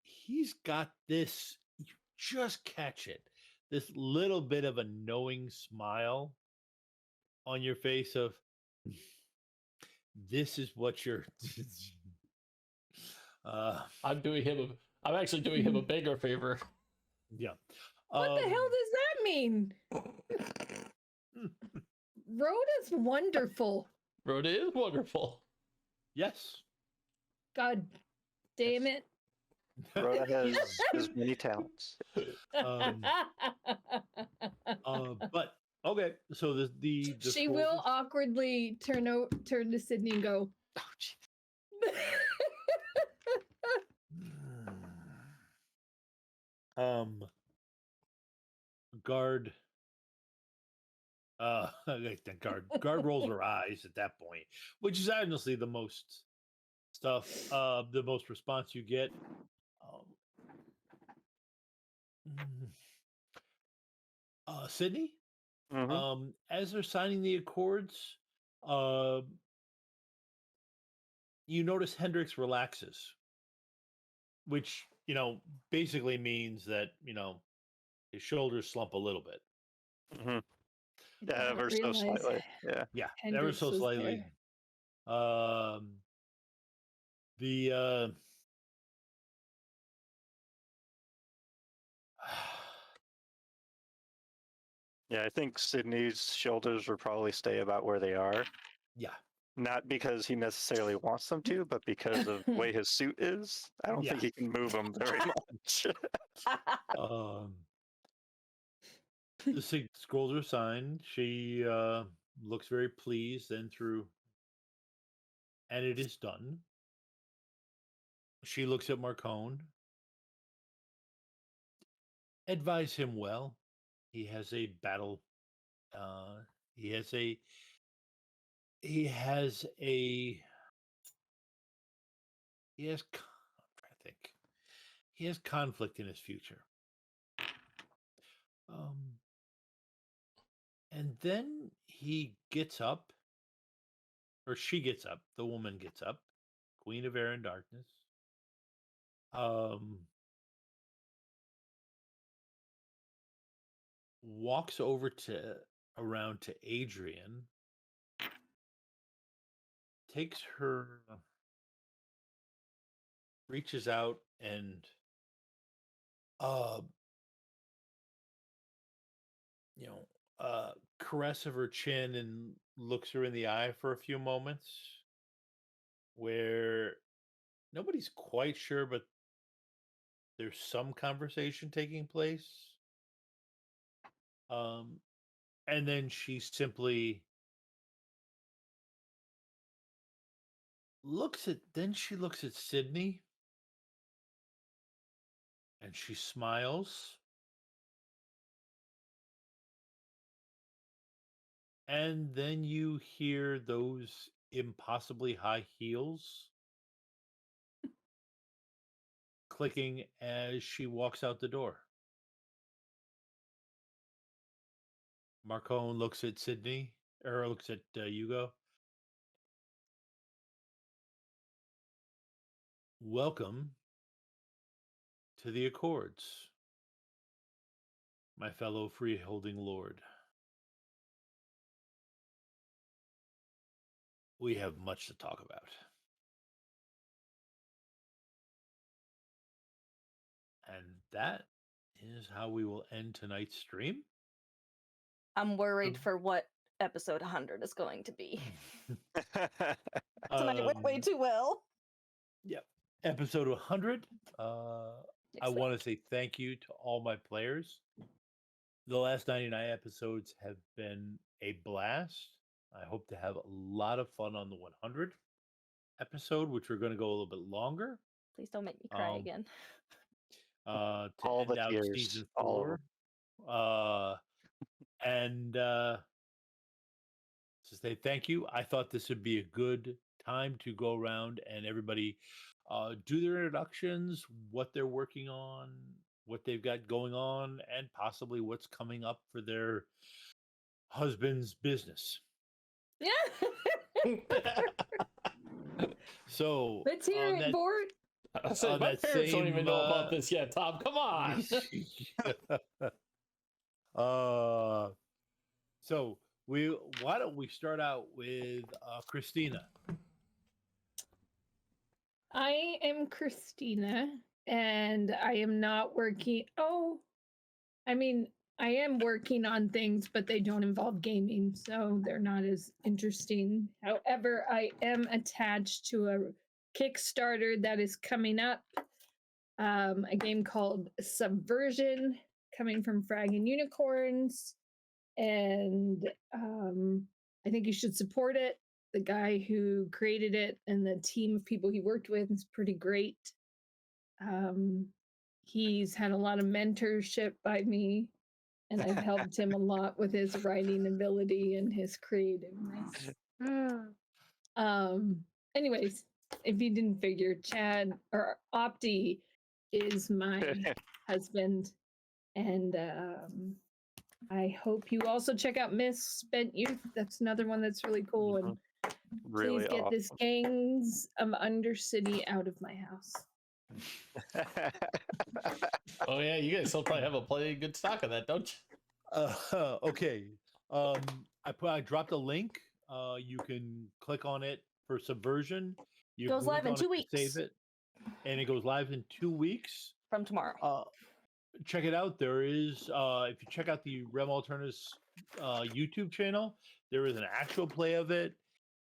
he's got this, you just catch it, this little bit of a knowing smile on your face of, this is what you're I'm actually doing him a bigger favor. yeah. What the hell does that mean? Rhoda's wonderful. Rhoda is wonderful. Yes. God damn it. Rhoda has many talents. But okay, so the she will awkwardly turn to Sydney and go, Oh, gee. Guard guard rolls her eyes at that point, which is honestly the most the most response you get. Sydney, Mhm. as they're signing the accords, you notice Hendrix relaxes, which basically means that his shoulders slump a little bit. Mhm. I did not Ever so realize slightly. Yeah. Yeah, ever Hendrix so was slightly. there. The Yeah, I think Sydney's shoulders will probably stay about where they are. yeah, Not because he necessarily wants them to, but because of the way his suit is. I don't think Yeah. he can move them very much. the scrolls are signed. She looks very pleased, and it is done. She looks at Marcone. Advise him well. He has a battle. He has a. He has a. He has. I'm trying to think. He has conflict in his future. And then he gets up, or she gets up. The woman gets up, Queen of Air and Darkness. Walks over around to Adrienne, takes her, reaches out and caress of her chin and looks her in the eye for a few moments, where nobody's quite sure, but there's some conversation taking place. And then she simply looks at Sydney, and she smiles. And then you hear those impossibly high heels clicking as she walks out the door. Marcone looks at Sydney, or looks at Hugo. Welcome to the Accords, my fellow freeholding lord. We have much to talk about. And that is how we will end tonight's stream. I'm worried for what episode 100 is going to be. Tonight went way too well. Yep. Episode 100. I want to say thank you to all my players. The last 99 episodes have been a blast. I hope to have a lot of fun on the 100 episode, which we're going to go a little bit longer. Please don't make me cry again. To all end the out tears, season all 4. And to say thank you. I thought this would be a good time to go around and everybody do their introductions, what they're working on, what they've got going on, and possibly what's coming up for their husband's business. Yeah. So Let's hear it, Bort. I said, my that parents don't even same, know about this yet, Tom. Come on. So why don't we start out with Christina? I am Christina, and I am not working. Oh, I mean, I am working on things, but they don't involve gaming, so they're not as interesting. However, I am attached to a Kickstarter that is coming up, a game called Subversion, coming from Frag and Unicorns, and I think you should support it. The guy who created it and the team of people he worked with is pretty great. He's had a lot of mentorship by me, and I've helped him a lot with his writing ability and his creativeness. Anyways, if you didn't figure, Chad or Opti is my husband, and I hope you also check out Misspent Youth. That's another one that's really cool. And Really please get awesome. this gangs of Undercity out of my house. Oh yeah, you guys still probably have a pretty good stock of that, don't you? Okay. I dropped a link. You can click on it for Subversion. You Goes can live click in on 2 it to weeks. Save it, and it goes live in 2 weeks. From tomorrow. Check it out. There is, if you check out the Rem Alternis YouTube channel, there is an actual play of it.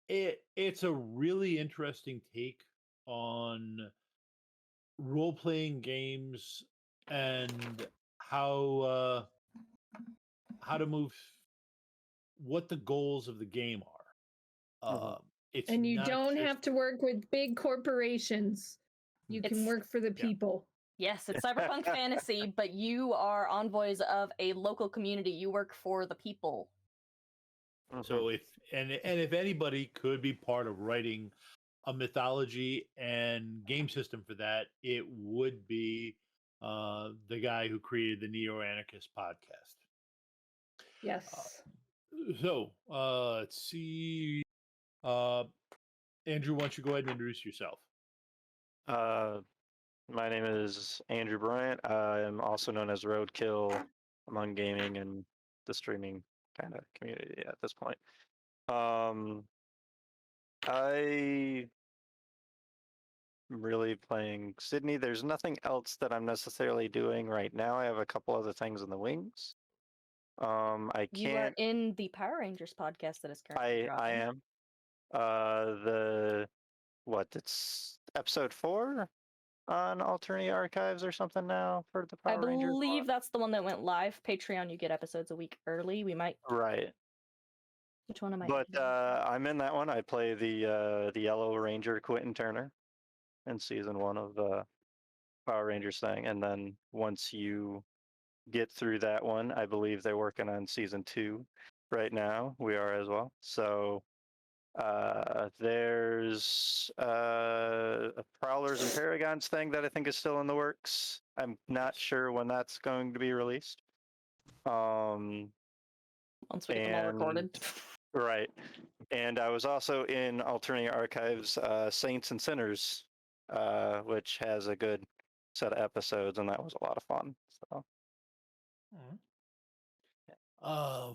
It's a really interesting take on role-playing games and how to move, what the goals of the game are. It's And you not don't just- have to work with big corporations. You can It's- work for the people. Yes, it's cyberpunk fantasy, but you are envoys of a local community. You work for the people. So if anybody could be part of writing a mythology and game system for that, it would be the guy who created the Neo Anarchist podcast. Yes. So let's see. Andrew, why don't you go ahead and introduce yourself? My name is Andrew Bryant. I am also known as Roadkill among gaming and the streaming kind of community at this point. I am really playing Sydney. There's nothing else that I'm necessarily doing right now. I have a couple other things in the wings. I You are can't. in the Power Rangers podcast that is currently dropping. I am. It's episode 4 on Alternis Archives or something now for the I Power Rangers. believe that's the one that went live. Patreon, you get episodes a week early. We might. Right. Which one am I? But I'm in that one. I play the Yellow Ranger Quentin Turner in season 1 of the Power Rangers thing, and then once you get through that one, I believe they're working on season 2 right now. We are as well. So there's a Prowlers and Paragons thing that I think is still in the works. I'm not sure when that's going to be released. Once we get them all recorded. Right. And I was also in Alternative Archives Saints and Sinners, which has a good set of episodes, and that was a lot of fun. So.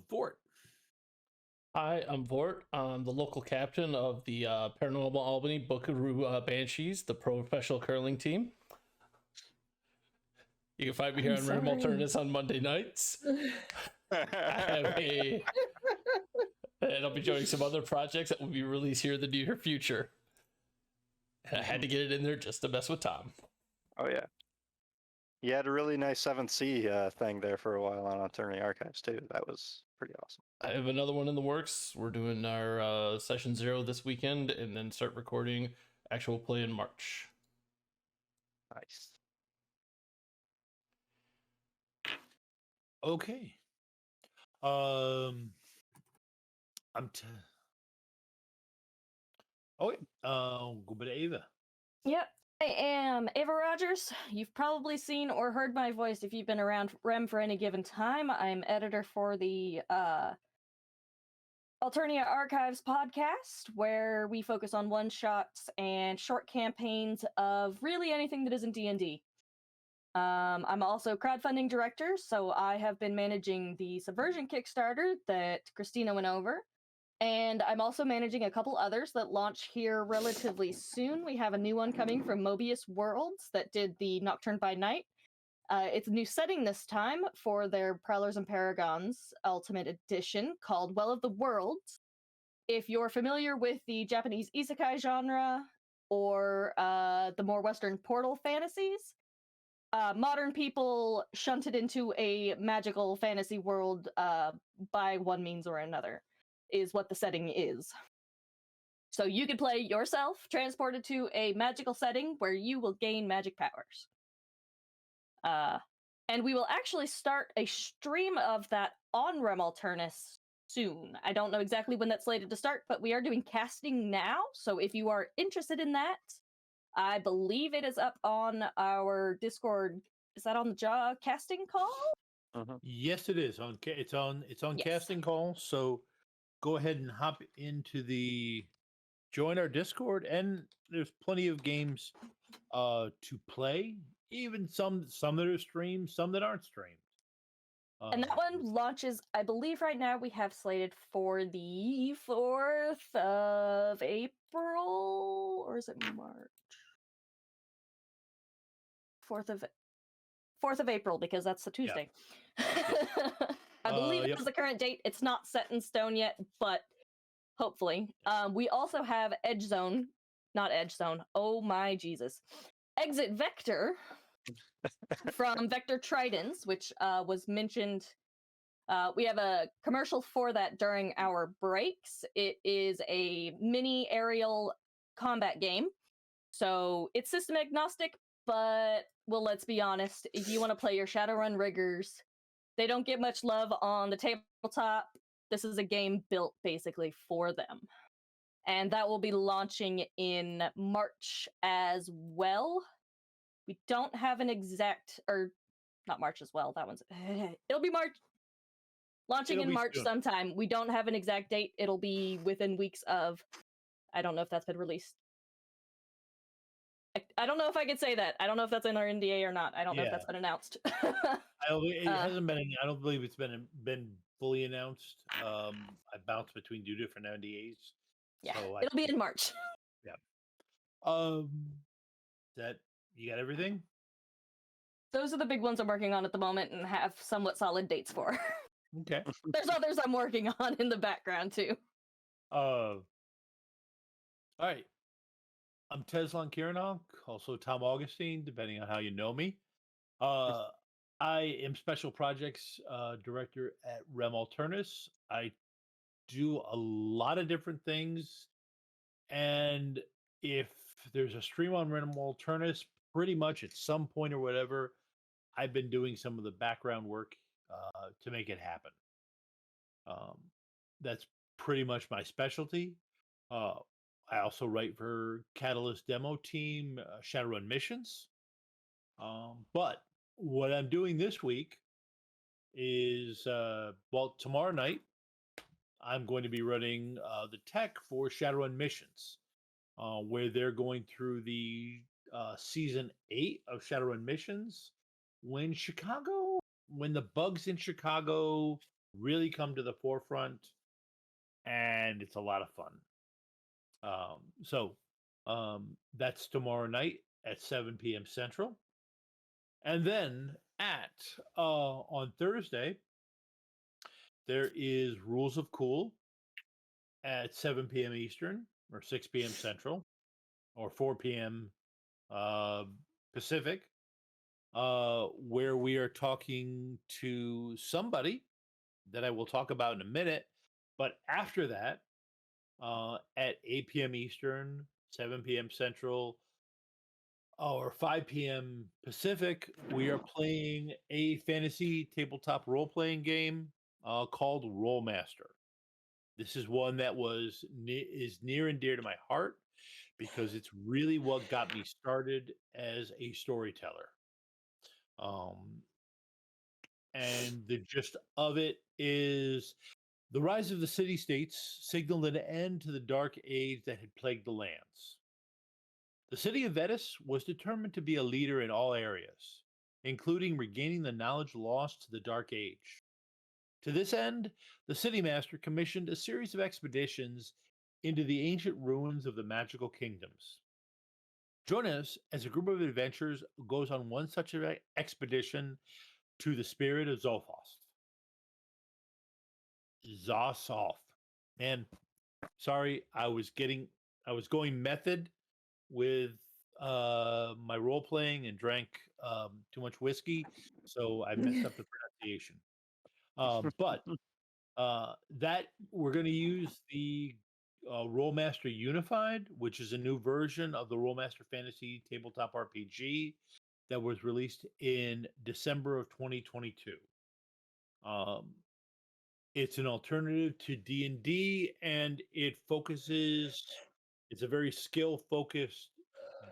Fort. Hi, I'm Vort. I'm the local captain of the Paranormal Albany Buckaroo Banshees, the professional curling team. You can find me here on Rem Alternis on Monday nights. And I'll be joining some other projects that will be released here in the near future. And I had to get it in there just to mess with Tom. Oh, yeah. You had a really nice 7th Sea thing there for a while on Alternative Archives, too. That was pretty awesome. I have another one in the works. We're doing our session 0 this weekend and then start recording actual play in March. Nice. Okay. Okay. Go to Ava. Yep. I am Ava Rogers. You've probably seen or heard my voice if you've been around Rem for any given time. I'm editor for the Alternia Archives podcast, where we focus on one-shots and short campaigns of really anything that isn't D&D. I'm also crowdfunding director, so I have been managing the Subversion Kickstarter that Christina went over. And I'm also managing a couple others that launch here relatively soon. We have a new one coming from Mobius Worlds that did the Nocturne by Night. It's a new setting this time for their Prowlers and Paragons Ultimate Edition called Well of the Worlds. If you're familiar with the Japanese isekai genre or the more Western portal fantasies, modern people shunted into a magical fantasy world by one means or another, is what the setting is. So you can play yourself transported to a magical setting where you will gain magic powers. And we will actually start a stream of that on Rem Alternis soon. I don't know exactly when that's slated to start, but we are doing casting now. So if you are interested in that, I believe it is up on our Discord. Is that on the casting call? Yes, it is. It's on Yes. casting call. So go ahead and hop into the join our Discord, and there's plenty of games to play. Even some that are streamed, some that aren't streamed. And that one launches, I believe right now we have slated for the 4th of April, or is it March? 4th of April, because that's the Tuesday. I believe it is the current date. It's not set in stone yet, but hopefully. We also have not Edge Zone. Oh my Jesus. Exit Vector from Vector Tridents, which was mentioned. We have a commercial for that during our breaks. It is a mini aerial combat game. So it's system agnostic, but, well, let's be honest. If you want to play your Shadowrun riggers, they don't get much love on the tabletop. This is a game built basically for them. And that will be launching in March as well. We don't have an exact, or not March as well. That one's, it'll be March. Launching in March sometime. We don't have an exact date. It'll be within weeks of, I don't know if that's been released. I don't know if I could say that. I don't know if that's in our NDA or not. I don't know if that's been announced. It hasn't been. I don't believe it's been fully announced. I bounced between 2 different NDAs. Yeah, so it'll be in March. Yeah. That you got everything? Those are the big ones I'm working on at the moment and have somewhat solid dates for. Okay. There's others I'm working on in the background too. All right. I'm Teslan Kiranok, also Tom Augustine, depending on how you know me. I am Special Projects Director at Rem Alternis. I do a lot of different things. And if there's a stream on Rem Alternis, pretty much at some point or whatever, I've been doing some of the background work to make it happen. That's pretty much my specialty. I also write for Catalyst Demo Team, Shadowrun Missions. But what I'm doing this week is, tomorrow night, I'm going to be running the tech for Shadowrun Missions, where they're going through the season 8 of Shadowrun Missions. When the bugs in Chicago really come to the forefront, and it's a lot of fun. That's tomorrow night at 7 p.m. Central. And then on Thursday, there is Rules of Cool at 7 p.m. Eastern, or 6 p.m. Central, or 4 p.m. Pacific, where we are talking to somebody that I will talk about in a minute. But after that, at 8 p.m. Eastern, 7 p.m. Central, or 5 p.m. Pacific, we are playing a fantasy tabletop role-playing game called Rollmaster. This is one that is near and dear to my heart because it's really what got me started as a storyteller. And the gist of it is The rise of the city-states signaled an end to the dark age that had plagued the lands. The city of Venice was determined to be a leader in all areas, including regaining the knowledge lost to the Dark Age. To this end, the city master commissioned a series of expeditions into the ancient ruins of the magical kingdoms. Join us as a group of adventurers goes on one such expedition to the spirit of Zolfoth. Zosoth. Man, sorry, I was going method with my role playing and drank too much whiskey, so I messed up the pronunciation. But that we're going to use the Rollmaster Unified, which is a new version of the Rollmaster Fantasy Tabletop RPG that was released in December of 2022. It's an alternative to D&D, and it focuses. It's a very skill-focused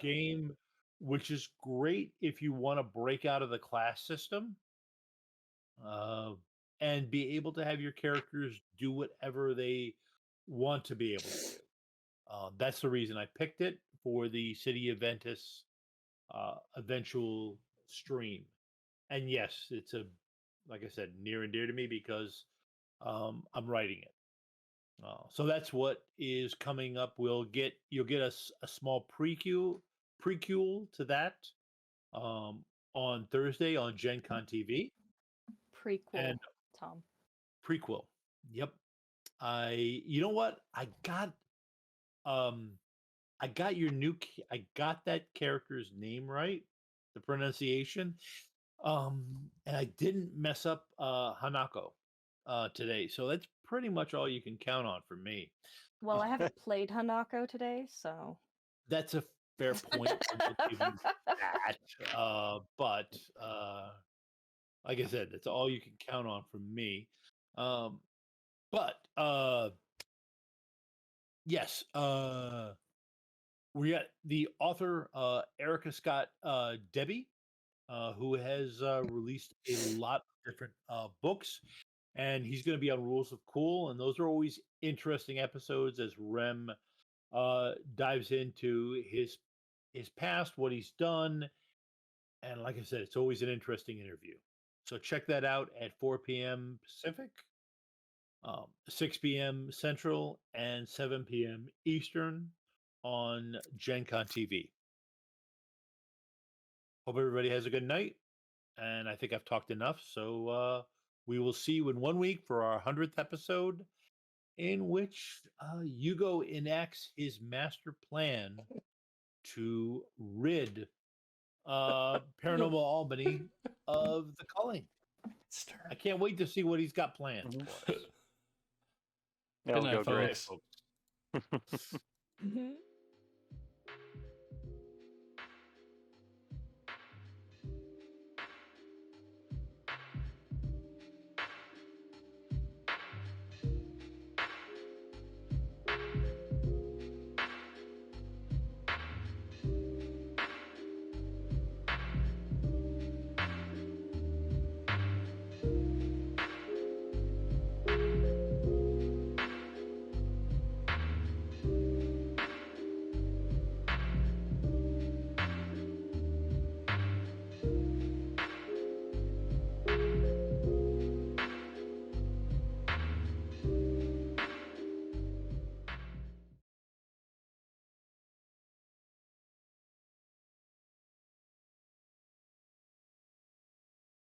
game, which is great if you want to break out of the class system and be able to have your characters do whatever they want to be able to do. That's the reason I picked it for the City of Ventus eventual stream. And yes, it's like I said, near and dear to me because I'm writing it. So that's what is coming up. You'll get a small prequel to that on Thursday on Gen Con TV. Prequel, and Tom. Prequel. Yep. You know what? I got your I got that character's name right, the pronunciation. And I didn't mess up Hanako today. So that's pretty much all you can count on for me. Well, I haven't played Hanako today, so that's a fair point. I'll give you that. But like I said, that's all you can count on from me. But yes, we got the author Erica Scott Debbie, who has released a lot of different books, and he's going to be on Rules of Cool, and those are always interesting episodes as Rem dives into his past, what he's done, and like I said, it's always an interesting interview. So check that out at 4 p.m. Pacific, 6 p.m. Central, and 7 p.m. Eastern on Gen Con TV. Hope everybody has a good night, and I think I've talked enough, so we will see you in 1 week for our 100th episode, in which Hugo enacts his master plan to rid Paranormal Albany of the culling. I can't wait to see what he's got planned for us. That'll go great, folks. folks.